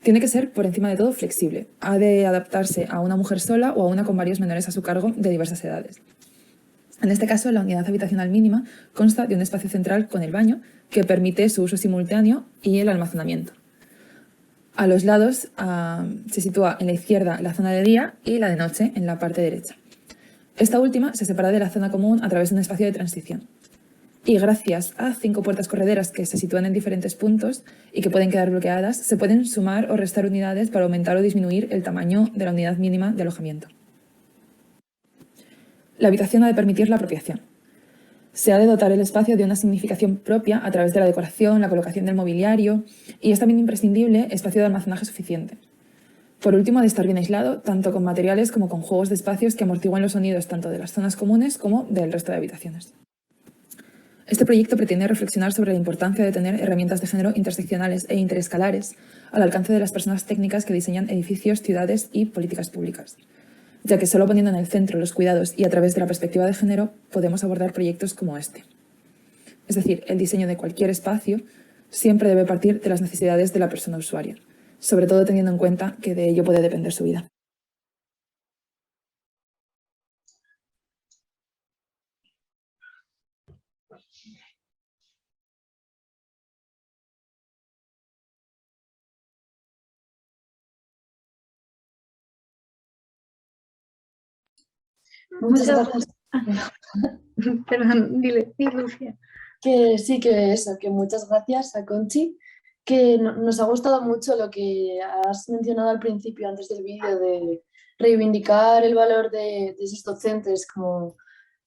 Tiene que ser, por encima de todo, flexible. Ha de adaptarse a una mujer sola o a una con varios menores a su cargo de diversas edades. En este caso, la unidad habitacional mínima consta de un espacio central con el baño, que permite su uso simultáneo y el almacenamiento. A los lados se sitúa en la izquierda la zona de día y la de noche en la parte derecha. Esta última se separa de la zona común a través de un espacio de transición. Y gracias a 5 puertas correderas que se sitúan en diferentes puntos y que pueden quedar bloqueadas, se pueden sumar o restar unidades para aumentar o disminuir el tamaño de la unidad mínima de alojamiento. La habitación ha de permitir la apropiación. Se ha de dotar el espacio de una significación propia a través de la decoración, la colocación del mobiliario y es también imprescindible espacio de almacenaje suficiente. Por último, ha de estar bien aislado, tanto con materiales como con juegos de espacios que amortigüen los sonidos tanto de las zonas comunes como del resto de habitaciones. Este proyecto pretende reflexionar sobre la importancia de tener herramientas de género interseccionales e interescalares al alcance de las personas técnicas que diseñan edificios, ciudades y políticas públicas, ya que solo poniendo en el centro los cuidados y a través de la perspectiva de género podemos abordar proyectos como este. Es decir, el diseño de cualquier espacio siempre debe partir de las necesidades de la persona usuaria, sobre todo teniendo en cuenta que de ello puede depender su vida. Muchas gracias. Perdón, dile, Lucía. Que sí, que eso, que muchas gracias a Conchi, que nos ha gustado mucho lo que has mencionado al principio, antes del vídeo, de reivindicar el valor de esos docentes, como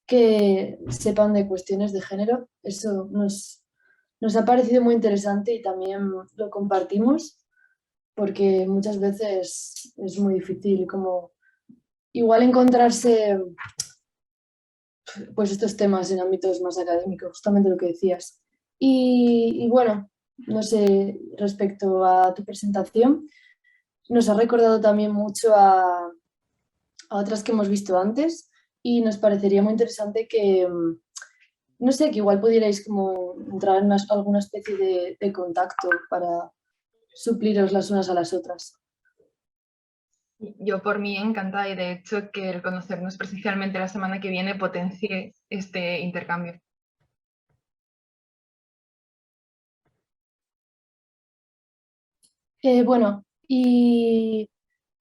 que sepan de cuestiones de género. Eso nos ha parecido muy interesante y también lo compartimos, porque muchas veces es muy difícil como igual encontrarse pues estos temas en ámbitos más académicos, justamente lo que decías. Y bueno, no sé, respecto a tu presentación, nos ha recordado también mucho a otras que hemos visto antes y nos parecería muy interesante que, no sé, que igual pudierais como entrar en alguna especie de contacto para supliros las unas a las otras. Yo por mí encantada y de hecho que el conocernos presencialmente la semana que viene potencie este intercambio. Bueno, y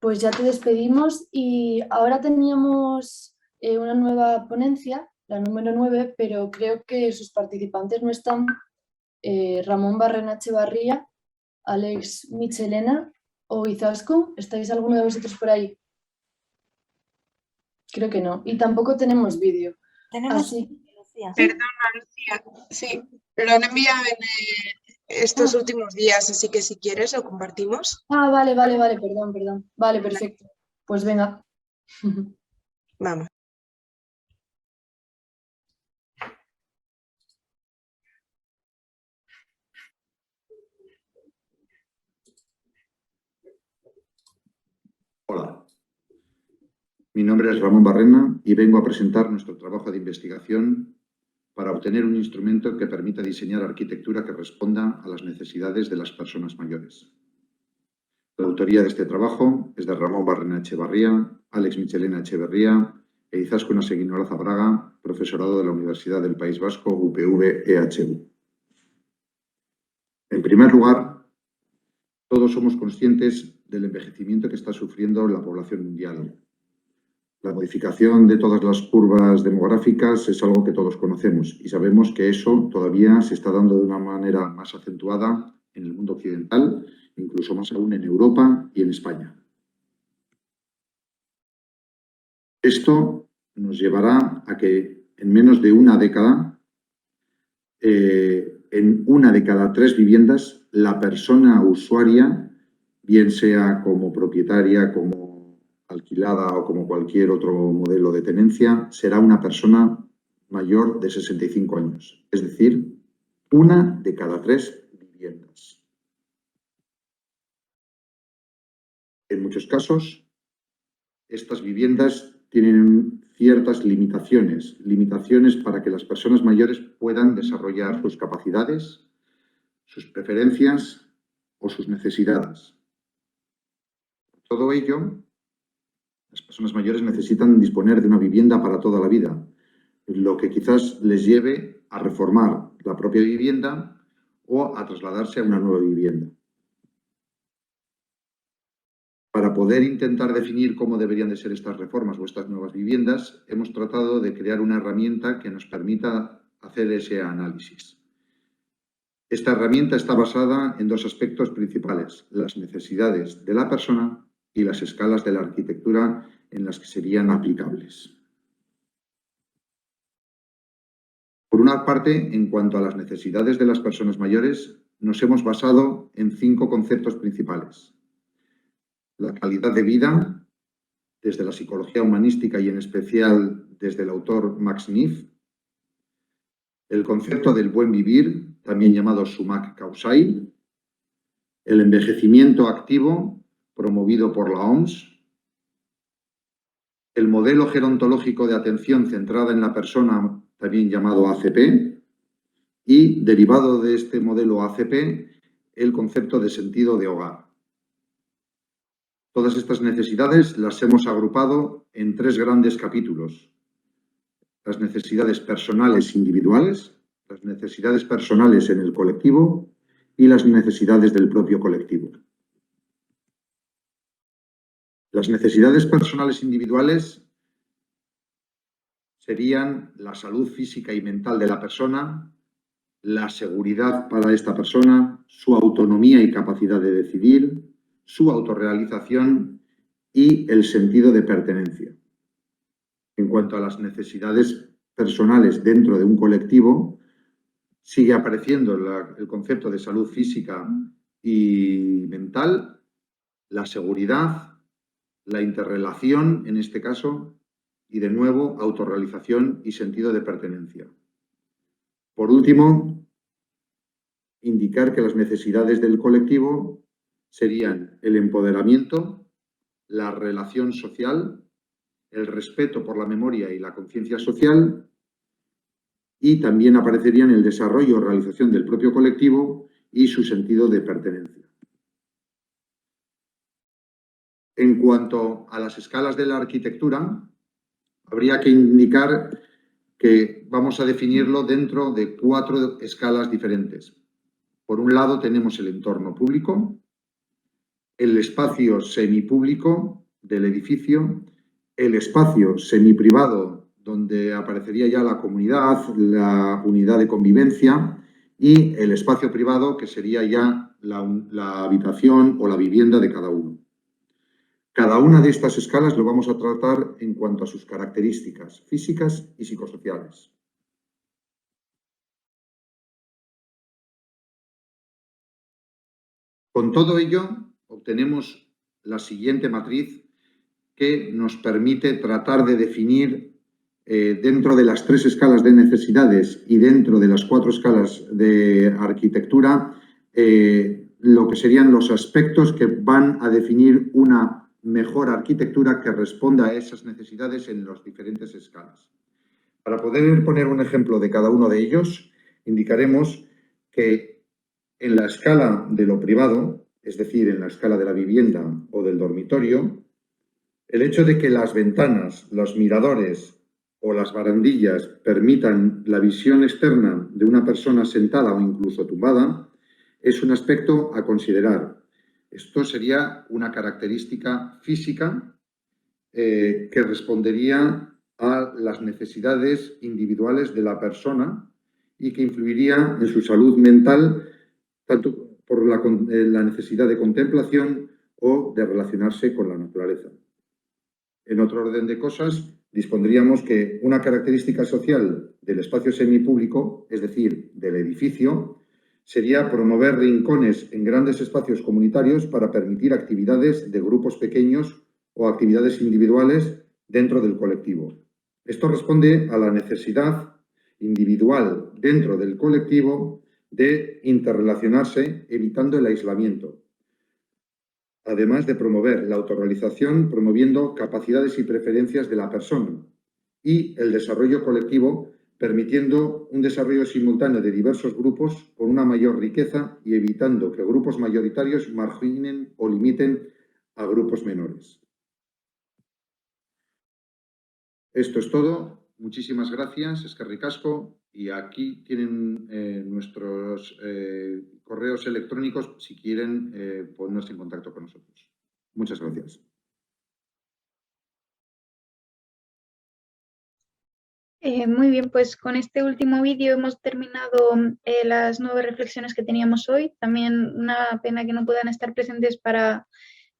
pues ya te despedimos y ahora teníamos una nueva ponencia, la número 9, pero creo que sus participantes no están. Ramón Barrena Echevarría, Alex Michelena o Izaskun, ¿estáis alguno de vosotros por ahí? Creo que no. Y tampoco tenemos vídeo. Tenemos Lucía. Perdona, Lucía. Sí, lo han enviado en estos últimos días, así que si quieres lo compartimos. Ah, vale, perdón. Vale, perfecto. Pues venga. Vamos. Hola, mi nombre es Ramón Barrena y vengo a presentar nuestro trabajo de investigación para obtener un instrumento que permita diseñar arquitectura que responda a las necesidades de las personas mayores. La autoría de este trabajo es de Ramón Barrena Echevarría, Alex Michelena Echeverría e Izaskun Aseguinolaza Braga, profesorado de la Universidad del País Vasco, UPV-EHU. En primer lugar, todos somos conscientes del envejecimiento que está sufriendo la población mundial. La modificación de todas las curvas demográficas es algo que todos conocemos y sabemos que eso todavía se está dando de una manera más acentuada en el mundo occidental, incluso más aún en Europa y en España. Esto nos llevará a que en menos de una década, en una de cada 3 viviendas, la persona usuaria, bien sea como propietaria, como alquilada o como cualquier otro modelo de tenencia, será una persona mayor de 65 años. Es decir, una de cada 3 viviendas. En muchos casos, estas viviendas tienen ciertas limitaciones para que las personas mayores puedan desarrollar sus capacidades, sus preferencias o sus necesidades. Todo ello, las personas mayores necesitan disponer de una vivienda para toda la vida, lo que quizás les lleve a reformar la propia vivienda o a trasladarse a una nueva vivienda. Para poder intentar definir cómo deberían de ser estas reformas o estas nuevas viviendas, hemos tratado de crear una herramienta que nos permita hacer ese análisis. Esta herramienta está basada en 2 aspectos principales: las necesidades de la persona y las escalas de la arquitectura en las que serían aplicables. Por una parte, en cuanto a las necesidades de las personas mayores, nos hemos basado en 5 conceptos principales: la calidad de vida, desde la psicología humanística y en especial desde el autor Max Neff; el concepto del buen vivir, también llamado Sumac Causai; el envejecimiento activo, promovido por la OMS; el modelo gerontológico de atención centrada en la persona, también llamado ACP; y, derivado de este modelo ACP, el concepto de sentido de hogar. Todas estas necesidades las hemos agrupado en 3 grandes capítulos: las necesidades personales individuales, las necesidades personales en el colectivo y las necesidades del propio colectivo. Las necesidades personales individuales serían la salud física y mental de la persona, la seguridad para esta persona, su autonomía y capacidad de decidir, su autorrealización y el sentido de pertenencia. En cuanto a las necesidades personales dentro de un colectivo, sigue apareciendo el concepto de salud física y mental, la seguridad, la interrelación, en este caso, y de nuevo, autorrealización y sentido de pertenencia. Por último, indicar que las necesidades del colectivo serían el empoderamiento, la relación social, el respeto por la memoria y la conciencia social, y también aparecerían el desarrollo o realización del propio colectivo y su sentido de pertenencia. En cuanto a las escalas de la arquitectura, habría que indicar que vamos a definirlo dentro de 4 escalas diferentes. Por un lado tenemos el entorno público, el espacio semipúblico del edificio, el espacio semiprivado, donde aparecería ya la comunidad, la unidad de convivencia, y el espacio privado, que sería ya la habitación o la vivienda de cada uno. Cada una de estas escalas lo vamos a tratar en cuanto a sus características físicas y psicosociales. Con todo ello, obtenemos la siguiente matriz que nos permite tratar de definir dentro de las 3 escalas de necesidades y dentro de las 4 escalas de arquitectura lo que serían los aspectos que van a definir una mejor arquitectura que responda a esas necesidades en las diferentes escalas. Para poder poner un ejemplo de cada uno de ellos, indicaremos que en la escala de lo privado, es decir, en la escala de la vivienda o del dormitorio, el hecho de que las ventanas, los miradores o las barandillas permitan la visión externa de una persona sentada o incluso tumbada es un aspecto a considerar. Esto sería una característica física que respondería a las necesidades individuales de la persona y que influiría en su salud mental, tanto por la necesidad de contemplación o de relacionarse con la naturaleza. En otro orden de cosas, dispondríamos que una característica social del espacio semipúblico, es decir, del edificio, sería promover rincones en grandes espacios comunitarios para permitir actividades de grupos pequeños o actividades individuales dentro del colectivo. Esto responde a la necesidad individual dentro del colectivo de interrelacionarse, evitando el aislamiento, además de promover la autorrealización, promoviendo capacidades y preferencias de la persona, y el desarrollo colectivo, permitiendo un desarrollo simultáneo de diversos grupos con una mayor riqueza y evitando que grupos mayoritarios marginen o limiten a grupos menores. Esto es todo. Muchísimas gracias. Eskerrik asko. Y aquí tienen nuestros correos electrónicos si quieren ponerse en contacto con nosotros. Muchas gracias. Muy bien, pues con este último vídeo hemos terminado las 9 reflexiones que teníamos hoy. También una pena que no puedan estar presentes para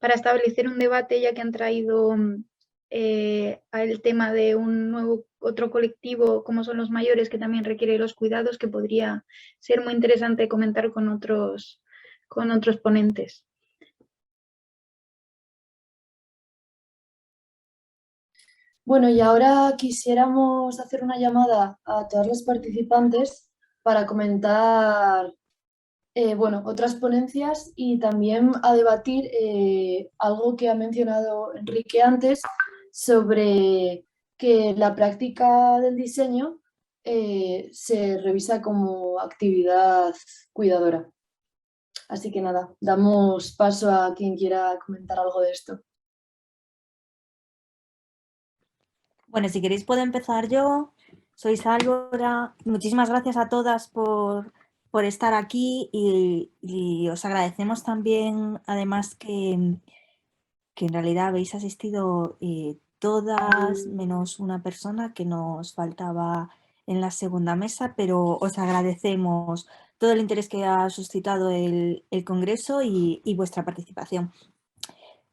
establecer un debate, ya que han traído al tema de otro colectivo como son los mayores, que también requiere los cuidados, que podría ser muy interesante comentar con otros ponentes. Bueno, y ahora quisiéramos hacer una llamada a todas las participantes para comentar otras ponencias y también a debatir algo que ha mencionado Enrique antes sobre que la práctica del diseño se revisa como actividad cuidadora. Así que nada, damos paso a quien quiera comentar algo de esto. Bueno, si queréis puedo empezar yo. Soy Sálvora. Muchísimas gracias a todas por estar aquí y os agradecemos también, además, que en realidad habéis asistido todas, menos una persona que nos faltaba en la segunda mesa, pero os agradecemos todo el interés que ha suscitado el Congreso y vuestra participación.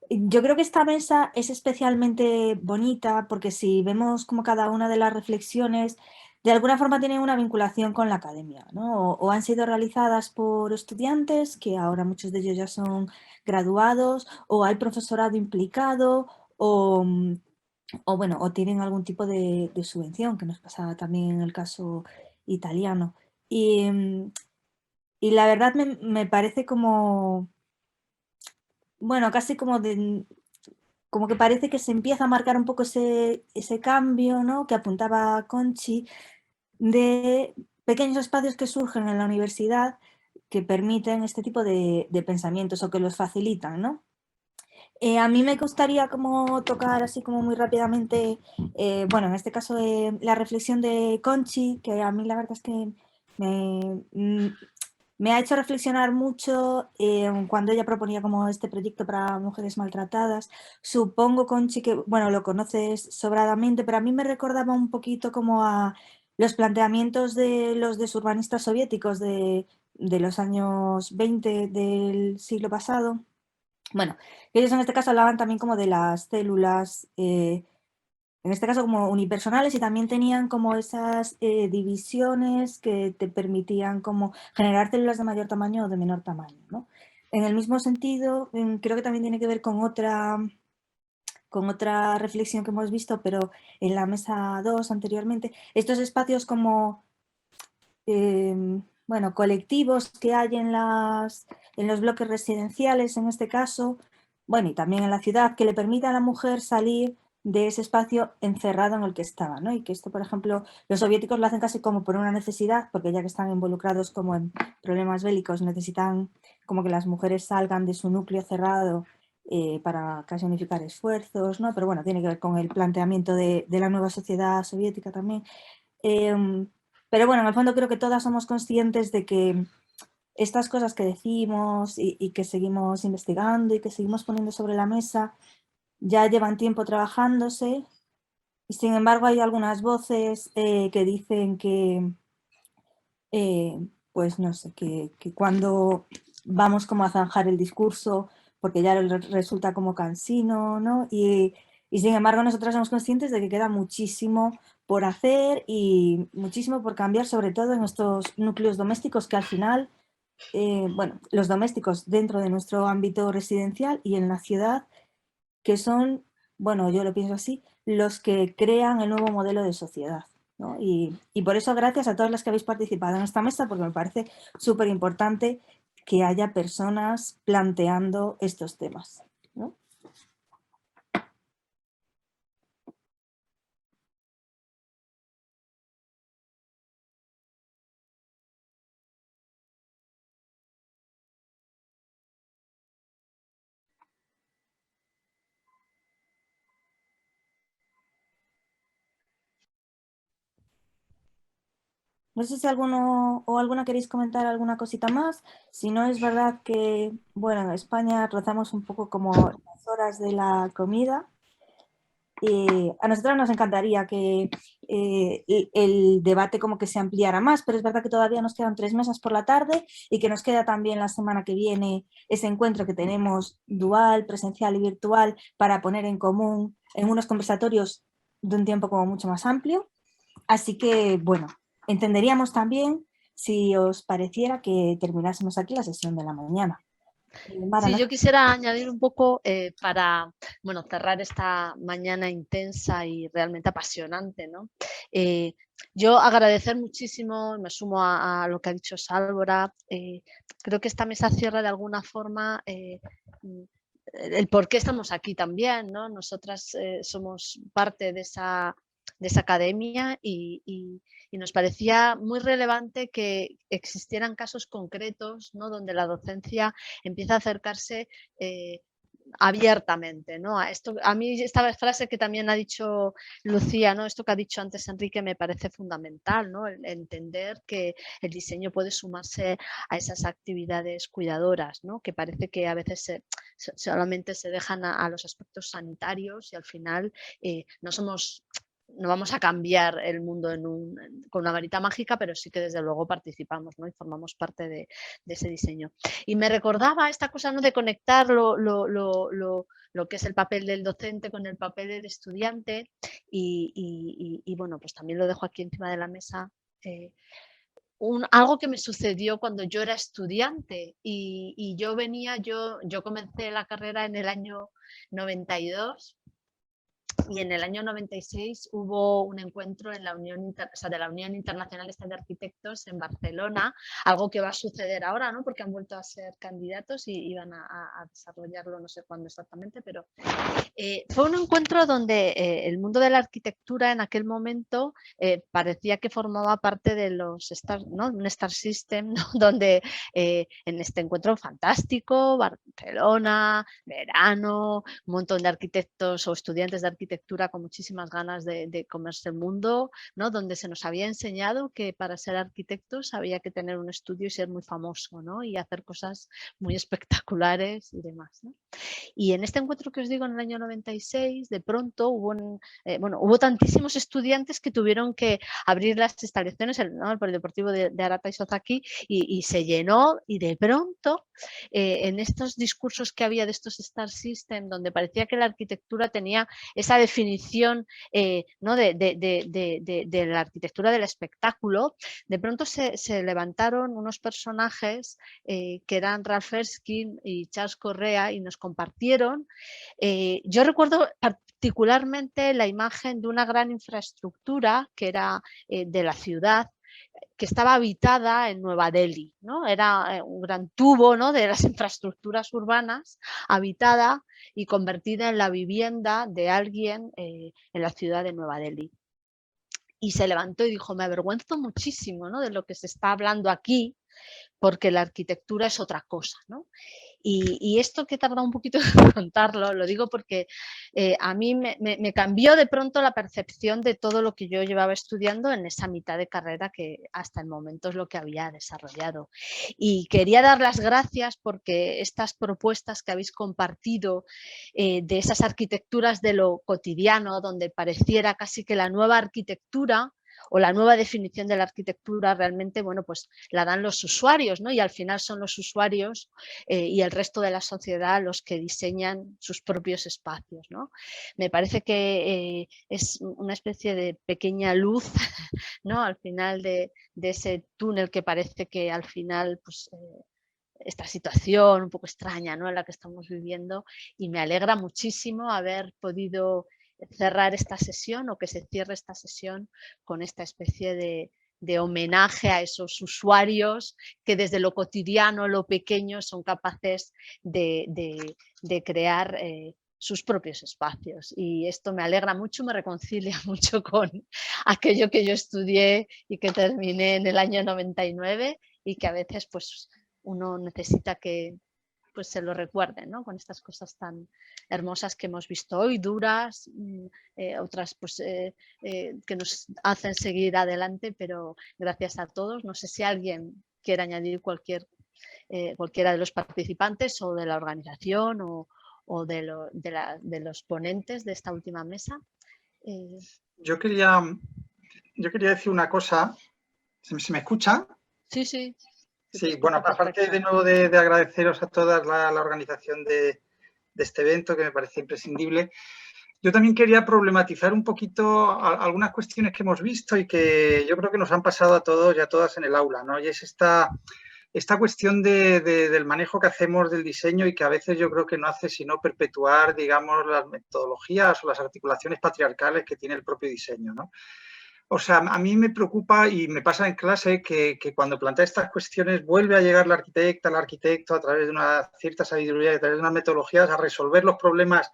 Yo creo que esta mesa es especialmente bonita porque si vemos como cada una de las reflexiones de alguna forma tienen una vinculación con la academia, ¿no? O han sido realizadas por estudiantes, que ahora muchos de ellos ya son graduados, o hay profesorado implicado, o tienen algún tipo de subvención, que nos pasa también en el caso italiano. Y la verdad me parece como... Bueno, casi como que parece que se empieza a marcar un poco ese cambio, ¿no?, que apuntaba Conchi, de pequeños espacios que surgen en la universidad que permiten este tipo de pensamientos o que los facilitan, ¿no? A mí me gustaría como tocar así como muy rápidamente, en este caso me reflexión de Conchi, que a mí la verdad es que me Me ha hecho reflexionar mucho cuando ella proponía como este proyecto para mujeres maltratadas. Supongo, Conchi, que bueno, lo conoces sobradamente, pero a mí me recordaba un poquito como a los planteamientos de los desurbanistas soviéticos de los años 20 del siglo pasado. Bueno, ellos en este caso hablaban también como de las células, en este caso como unipersonales, y también tenían como esas divisiones que te permitían como generar células de mayor tamaño o de menor tamaño, ¿no? En el mismo sentido, creo que también tiene que ver con otra reflexión que hemos visto, pero en la mesa 2 anteriormente, estos espacios como bueno, colectivos que hay en los bloques residenciales, en este caso, bueno, y también en la ciudad, que le permita a la mujer salir de ese espacio encerrado en el que estaba, ¿no? Y que esto, por ejemplo, los soviéticos lo hacen casi como por una necesidad, porque ya que están involucrados como en problemas bélicos, necesitan como que las mujeres salgan de su núcleo cerrado para casi unificar esfuerzos, ¿no? Pero bueno, tiene que ver con el planteamiento de la nueva sociedad soviética también. Pero bueno, en el fondo creo que todas somos conscientes de que estas cosas que decimos y que seguimos investigando y que seguimos poniendo sobre la mesa ya llevan tiempo trabajándose, y sin embargo hay algunas voces que dicen que, pues no sé, que cuando vamos como a zanjar el discurso, porque ya resulta como cansino, ¿no? Y sin embargo nosotras somos conscientes de que queda muchísimo por hacer y muchísimo por cambiar, sobre todo en estos núcleos domésticos que al final, bueno, los domésticos dentro de nuestro ámbito residencial y en la ciudad, que son, bueno, yo lo pienso así, los que crean el nuevo modelo de sociedad, ¿no? Y por eso gracias a todas las que habéis participado en esta mesa, porque me parece súper importante que haya personas planteando estos temas, ¿no? No sé si alguno o alguna queréis comentar alguna cosita más. Si no, es verdad que, bueno, en España rozamos un poco como las horas de la comida. A nosotros nos encantaría que el debate como que se ampliara más, pero es verdad que todavía nos quedan 3 mesas por la tarde y que nos queda también la semana que viene ese encuentro que tenemos dual, presencial y virtual para poner en común en unos conversatorios de un tiempo como mucho más amplio. Así que, bueno, entenderíamos también si os pareciera que terminásemos aquí la sesión de la mañana. Mara, Sí, ¿no? yo quisiera añadir un poco para bueno, cerrar esta mañana intensa y realmente apasionante, ¿no? Yo agradecer muchísimo, me sumo a lo que ha dicho Sálvora, creo que esta mesa cierra de alguna forma el por qué estamos aquí también, ¿no? Nosotras somos parte de esa academia y nos parecía muy relevante que existieran casos concretos, ¿no? Donde la docencia empieza a acercarse abiertamente, ¿no? A mí esta frase que también ha dicho Lucía, ¿no? Esto que ha dicho antes Enrique me parece fundamental, ¿no? El entender que el diseño puede sumarse a esas actividades cuidadoras, ¿no? Que parece que a veces solamente se dejan a los aspectos sanitarios y al final no vamos a cambiar el mundo con una varita mágica, pero sí que desde luego participamos, ¿no? Y formamos parte de ese diseño. Y me recordaba esta cosa, ¿no? De conectar lo que es el papel del docente con el papel del estudiante y bueno, pues también lo dejo aquí encima de la mesa. Algo que me sucedió cuando yo era estudiante y yo comencé la carrera en el año 92 y en el año 96 hubo un encuentro en la de la Unión Internacional de Arquitectos en Barcelona, algo que va a suceder ahora, ¿no? Porque han vuelto a ser candidatos y van a desarrollarlo, no sé cuándo exactamente, pero fue un encuentro donde el mundo de la arquitectura en aquel momento parecía que formaba parte de los ¿no? Un Star System, ¿no? Donde en este encuentro fantástico, Barcelona, verano, un montón de arquitectos o estudiantes de arquitectura arquitectura con muchísimas ganas de comerse el mundo, ¿no? Donde se nos había enseñado que para ser arquitectos había que tener un estudio y ser muy famoso, ¿no? Y hacer cosas muy espectaculares y demás, ¿no? Y en este encuentro que os digo, en el año 96, de pronto hubo tantísimos estudiantes que tuvieron que abrir las instalaciones, ¿no? El Polideportivo de Arata y Sozaki, y se llenó, y de pronto en estos discursos que había de estos Star System, donde parecía que la arquitectura tenía esa definición, ¿no? de la arquitectura del espectáculo, de pronto se levantaron unos personajes que eran Ralph Erskine y Charles Correa, y nos compartieron. Yo recuerdo particularmente la imagen de una gran infraestructura que era de la ciudad, que estaba habitada en Nueva Delhi, ¿no? Era un gran tubo, ¿no? de las infraestructuras urbanas, habitada y convertida en la vivienda de alguien en la ciudad de Nueva Delhi. Y se levantó y dijo, me avergüenzo muchísimo, ¿no? de lo que se está hablando aquí, porque la arquitectura es otra cosa, ¿no? Y esto que he tardado un poquito en contarlo, lo digo porque a mí me cambió de pronto la percepción de todo lo que yo llevaba estudiando en esa mitad de carrera, que hasta el momento es lo que había desarrollado. Y quería dar las gracias porque estas propuestas que habéis compartido de esas arquitecturas de lo cotidiano, donde pareciera casi que la nueva arquitectura o la nueva definición de la arquitectura realmente, bueno, pues la dan los usuarios, ¿no? Y al final son los usuarios y el resto de la sociedad los que diseñan sus propios espacios, ¿no? Me parece que es una especie de pequeña luz, ¿no? Al final de ese túnel que parece que al final, pues, esta situación un poco extraña, ¿no? en la que estamos viviendo, y me alegra muchísimo haber podido cerrar esta sesión, o que se cierre esta sesión con esta especie de homenaje a esos usuarios que desde lo cotidiano, lo pequeño, son capaces de crear sus propios espacios. Y esto me alegra mucho, me reconcilia mucho con aquello que yo estudié y que terminé en el año 99, y que a veces pues uno necesita que pues se lo recuerden, ¿no? Con estas cosas tan hermosas que hemos visto hoy, duras, otras pues, que nos hacen seguir adelante, pero gracias a todos. No sé si alguien quiere añadir cualquiera de los participantes o de la organización o de los ponentes de esta última mesa. Yo quería decir una cosa. ¿Se me escucha? Sí, sí. Sí, bueno, aparte de nuevo de agradeceros a todas la organización de este evento, que me parece imprescindible, yo también quería problematizar un poquito algunas cuestiones que hemos visto y que yo creo que nos han pasado a todos y a todas en el aula, ¿no? Y es esta cuestión del manejo que hacemos del diseño, y que a veces yo creo que no hace sino perpetuar, digamos, las metodologías o las articulaciones patriarcales que tiene el propio diseño, ¿no? O sea, a mí me preocupa, y me pasa en clase, que cuando plantea estas cuestiones vuelve a llegar la arquitecta, el arquitecto, a través de una cierta sabiduría y a través de unas metodologías, a resolver los problemas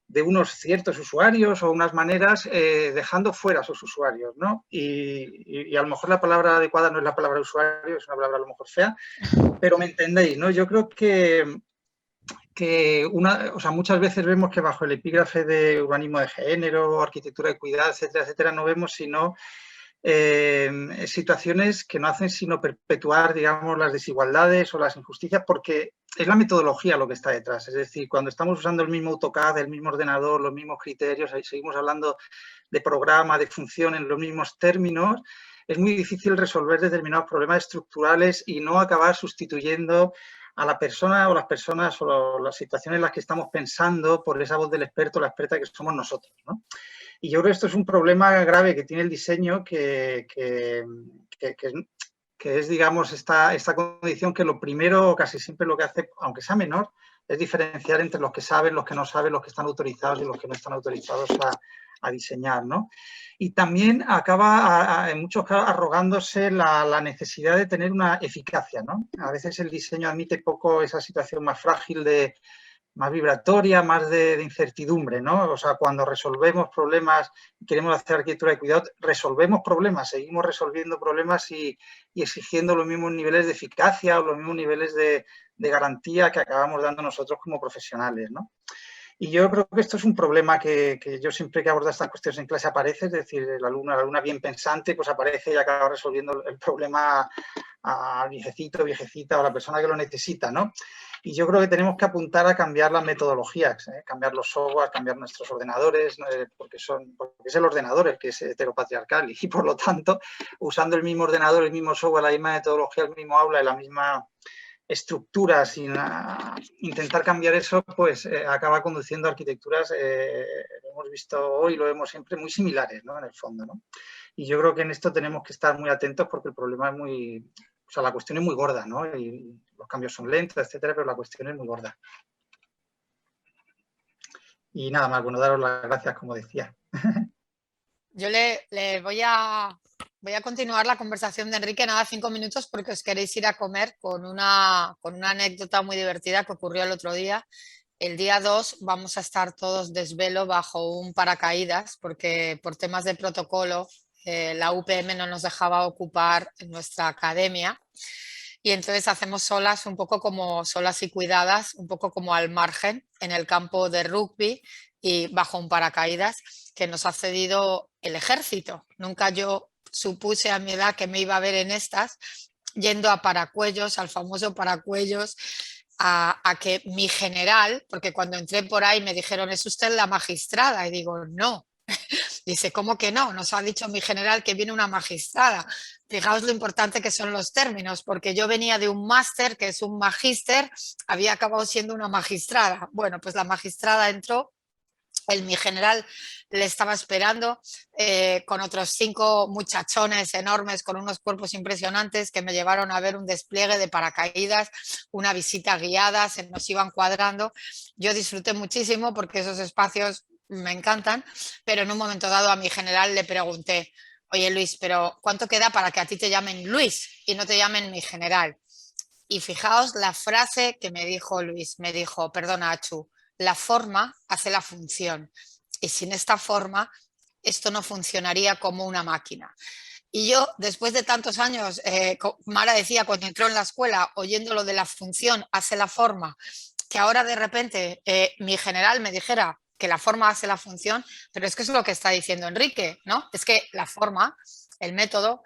de unos ciertos usuarios o unas maneras, dejando fuera a sus usuarios, ¿no? Y a lo mejor la palabra adecuada no es la palabra usuario, es una palabra a lo mejor fea, pero me entendéis, ¿no? Yo creo que muchas veces vemos que bajo el epígrafe de urbanismo de género, arquitectura de cuidado, etcétera, etcétera, no vemos sino situaciones que no hacen sino perpetuar, digamos, las desigualdades o las injusticias, porque es la metodología lo que está detrás. Es decir, cuando estamos usando el mismo AutoCAD, el mismo ordenador, los mismos criterios, ahí seguimos hablando de programa, de función en los mismos términos, es muy difícil resolver determinados problemas estructurales y no acabar sustituyendo a la persona o las personas o las situaciones en las que estamos pensando por esa voz del experto o la experta que somos nosotros, ¿no? Y yo creo que esto es un problema grave que tiene el diseño, que es, digamos, esta condición, que lo primero, casi siempre lo que hace, aunque sea menor, es diferenciar entre los que saben, los que no saben, los que están autorizados y los que no están autorizados a diseñar, ¿no? Y también acaba, en muchos casos, arrogándose la necesidad de tener una eficacia, ¿no? A veces el diseño admite poco esa situación más frágil, más vibratoria, más de incertidumbre, ¿no? O sea, cuando resolvemos problemas y queremos hacer arquitectura de cuidado, resolvemos problemas, seguimos resolviendo problemas y exigiendo los mismos niveles de eficacia o los mismos niveles de garantía que acabamos dando nosotros como profesionales, ¿no? Y yo creo que esto es un problema que yo siempre que abordo estas cuestiones en clase aparece, es decir, la alumna bien pensante, pues aparece y acaba resolviendo el problema al viejecito, viejecita o a la persona que lo necesita, ¿no? Y yo creo que tenemos que apuntar a cambiar las metodologías, cambiar los software, cambiar nuestros ordenadores, porque es el ordenador el que es heteropatriarcal y por lo tanto, usando el mismo ordenador, el mismo software, la misma metodología, el mismo aula y la misma estructura, sin intentar cambiar eso, pues acaba conduciendo a arquitecturas, lo hemos visto hoy, lo vemos siempre, muy similares, ¿no? En el fondo, ¿no? Y yo creo que en esto tenemos que estar muy atentos porque el problema es muy, o sea, la cuestión es muy gorda, ¿no? Y los cambios son lentos, etcétera, pero la cuestión es muy gorda. Y nada más, bueno, daros las gracias, como decía. Yo le voy a continuar la conversación de Enrique, nada, 5 minutos, porque os queréis ir a comer con una anécdota muy divertida que ocurrió el otro día. El día 2 vamos a estar todos desvelo bajo un paracaídas, porque por temas de protocolo la UPM no nos dejaba ocupar nuestra academia. Y entonces hacemos solas, un poco como solas y cuidadas, un poco como al margen, en el campo de rugby y bajo un paracaídas que nos ha cedido el ejército. Nunca yo supuse a mi edad que me iba a ver en estas, yendo a Paracuellos, al famoso Paracuellos, a que mi general, porque cuando entré por ahí me dijeron, ¿es usted la magistrada? Y digo, no. Dice, ¿cómo que no? Nos ha dicho mi general que viene una magistrada. Fijaos lo importante que son los términos, porque yo venía de un máster, que es un magíster, había acabado siendo una magistrada. Bueno, pues la magistrada entró, mi general le estaba esperando con otros 5 muchachones enormes con unos cuerpos impresionantes que me llevaron a ver un despliegue de paracaídas, una visita guiada, se nos iban cuadrando. Yo disfruté muchísimo porque esos espacios me encantan, pero en un momento dado a mi general le pregunté, oye Luis, pero ¿cuánto queda para que a ti te llamen Luis y no te llamen mi general? Y fijaos la frase que me dijo Luis, me dijo, perdona Achu, la forma hace la función y sin esta forma esto no funcionaría como una máquina. Y yo, después de tantos años, Mara decía cuando entró en la escuela, oyendo lo de la función hace la forma, que ahora de repente mi general me dijera que la forma hace la función, pero es que es lo que está diciendo Enrique, ¿no? Es que la forma, el método,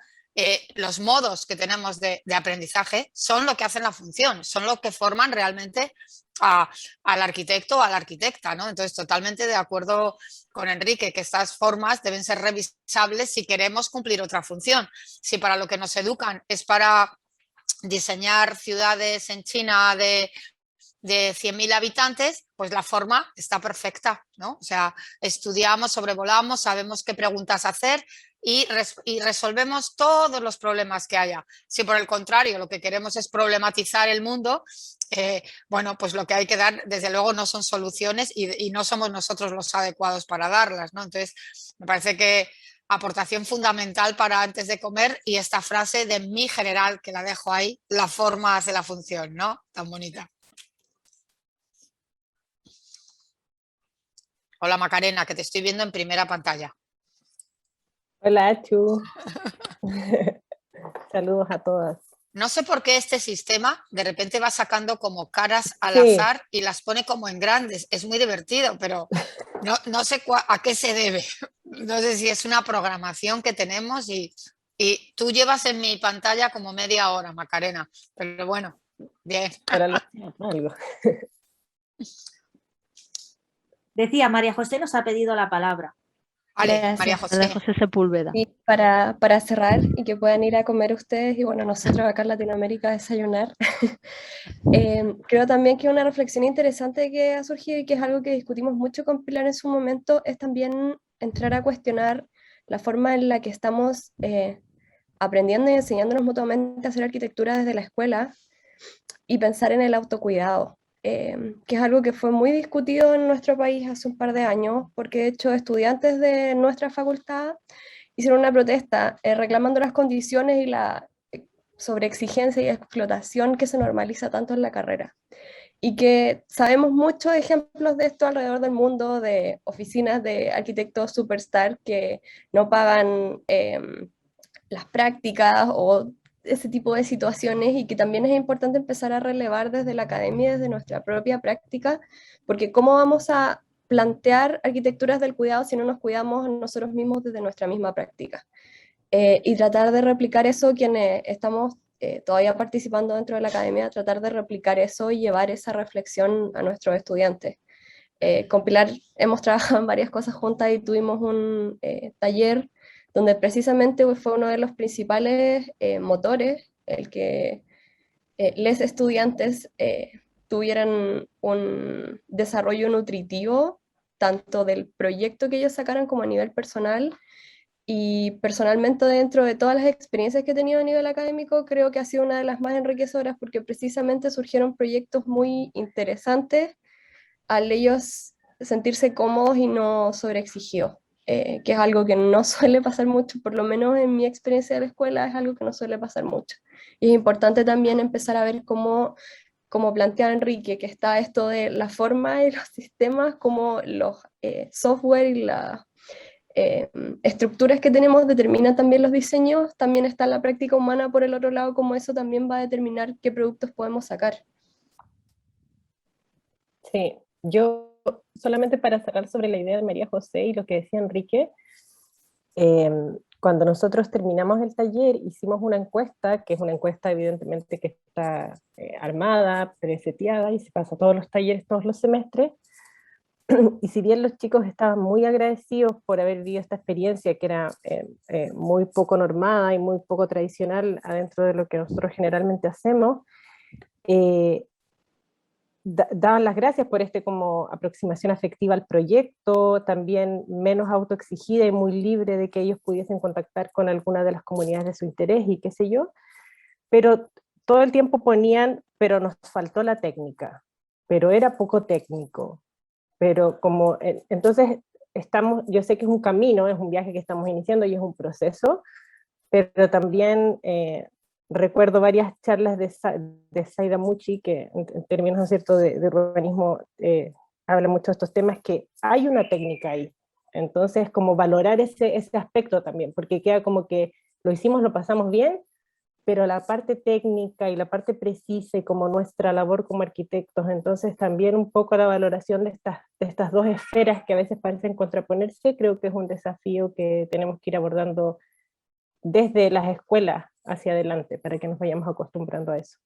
los modos que tenemos de aprendizaje son lo que hacen la función, son lo que forman realmente al arquitecto o a la arquitecta, ¿no? Entonces, totalmente de acuerdo con Enrique, que estas formas deben ser revisables si queremos cumplir otra función. Si para lo que nos educan es para diseñar ciudades en China de 100.000 habitantes, pues la forma está perfecta, ¿no? O sea, estudiamos, sobrevolamos, sabemos qué preguntas hacer y resolvemos todos los problemas que haya. Si por el contrario lo que queremos es problematizar el mundo, bueno, pues lo que hay que dar, desde luego, no son soluciones y no somos nosotros los adecuados para darlas, ¿no? Entonces, me parece que aportación fundamental para antes de comer y esta frase de mi general, que la dejo ahí, la forma hace la función, ¿no? Tan bonita. Hola Macarena, que te estoy viendo en primera pantalla. Hola Achu. Saludos a todas. No sé por qué este sistema de repente va sacando como caras al Sí. azar y las pone como en grandes. Es muy divertido, pero no sé a qué se debe. No sé si es una programación que tenemos y tú llevas en mi pantalla como media hora, Macarena. Pero bueno, bien. Algo. Decía, María José nos ha pedido la palabra. Vale, María José. María José Sepúlveda. Sí, para cerrar y que puedan ir a comer ustedes y bueno, nosotros acá en Latinoamérica a desayunar. Creo también que una reflexión interesante que ha surgido y que es algo que discutimos mucho con Pilar en su momento es también entrar a cuestionar la forma en la que estamos aprendiendo y enseñándonos mutuamente a hacer arquitectura desde la escuela y pensar en el autocuidado. Que es algo que fue muy discutido en nuestro país hace un par de años, porque de hecho estudiantes de nuestra facultad hicieron una protesta reclamando las condiciones y la sobreexigencia y explotación que se normaliza tanto en la carrera. Y que sabemos muchos ejemplos de esto alrededor del mundo, de oficinas de arquitectos superstar que no pagan las prácticas o ese tipo de situaciones y que también es importante empezar a relevar desde la academia y desde nuestra propia práctica, porque cómo vamos a plantear arquitecturas del cuidado si no nos cuidamos nosotros mismos desde nuestra misma práctica. Y tratar de replicar eso quienes estamos todavía participando dentro de la academia, tratar de replicar eso y llevar esa reflexión a nuestros estudiantes. Con Pilar hemos trabajado en varias cosas juntas y tuvimos un taller donde precisamente fue uno de los principales motores, el que los estudiantes tuvieran un desarrollo nutritivo, tanto del proyecto que ellos sacaran como a nivel personal. Y personalmente, dentro de todas las experiencias que he tenido a nivel académico, creo que ha sido una de las más enriquecedoras porque precisamente surgieron proyectos muy interesantes al ellos sentirse cómodos y no sobreexigidos, que es algo que no suele pasar mucho, por lo menos en mi experiencia de la escuela es algo que no suele pasar mucho. Y es importante también empezar a ver cómo plantea Enrique, que está esto de la forma y los sistemas, como los software y las estructuras que tenemos determinan también los diseños, también está la práctica humana por el otro lado, como eso también va a determinar qué productos podemos sacar. Sí, yo solamente para cerrar sobre la idea de María José y lo que decía Enrique, cuando nosotros terminamos el taller hicimos una encuesta, que es una encuesta evidentemente que está armada, preseteada y se pasa a todos los talleres, todos los semestres, y si bien los chicos estaban muy agradecidos por haber vivido esta experiencia que era muy poco normada y muy poco tradicional adentro de lo que nosotros generalmente hacemos, daban las gracias por como aproximación afectiva al proyecto, también menos autoexigida y muy libre de que ellos pudiesen contactar con alguna de las comunidades de su interés y qué sé yo, pero todo el tiempo ponían, pero nos faltó la técnica, pero era poco técnico, pero como, entonces yo sé que es un camino, es un viaje que estamos iniciando y es un proceso, pero también recuerdo varias charlas de Zaida Muchi, que en términos, ¿no es cierto?, de urbanismo habla mucho de estos temas, que hay una técnica ahí. Entonces, como valorar ese aspecto también, porque queda como que lo hicimos, lo pasamos bien, pero la parte técnica y la parte precisa y como nuestra labor como arquitectos, entonces también un poco la valoración de estas dos esferas que a veces parecen contraponerse, creo que es un desafío que tenemos que ir abordando desde las escuelas hacia adelante, para que nos vayamos acostumbrando a eso.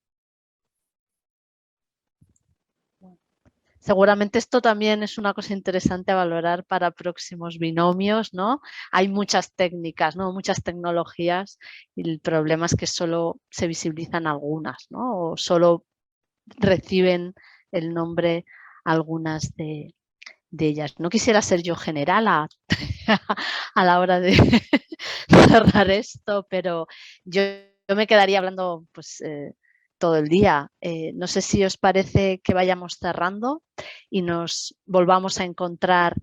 Seguramente esto también es una cosa interesante a valorar para próximos binomios, ¿no? Hay muchas técnicas, ¿no? Muchas tecnologías, y el problema es que solo se visibilizan algunas, ¿no? O solo reciben el nombre algunas de ellas. No quisiera ser yo general a la hora de cerrar esto, pero yo me quedaría hablando pues, todo el día. No sé si os parece que vayamos cerrando y nos volvamos a encontrar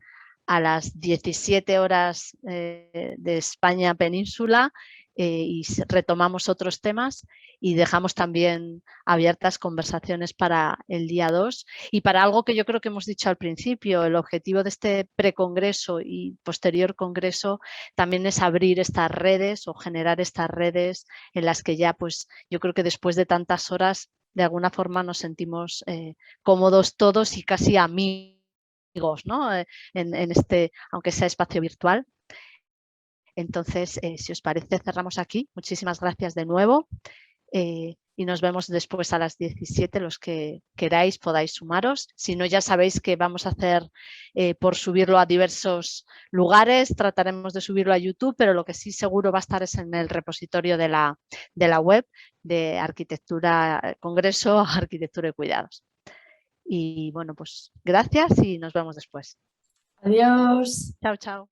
a las 17 horas de España península y retomamos otros temas y dejamos también abiertas conversaciones para el día 2 y para algo que yo creo que hemos dicho al principio, el objetivo de este precongreso y posterior congreso también es abrir estas redes o generar estas redes en las que ya pues yo creo que después de tantas horas de alguna forma nos sentimos cómodos todos y casi amigos, ¿no? en este, aunque sea espacio virtual. Entonces, si os parece, cerramos aquí. Muchísimas gracias de nuevo y nos vemos después a las 17, los que queráis podáis sumaros. Si no, ya sabéis que vamos a hacer por subirlo a diversos lugares, trataremos de subirlo a YouTube, pero lo que sí seguro va a estar es en el repositorio de la web de Arquitectura Congreso, Arquitectura y Cuidados. Y bueno, pues gracias y nos vemos después. Adiós. Chao, chao.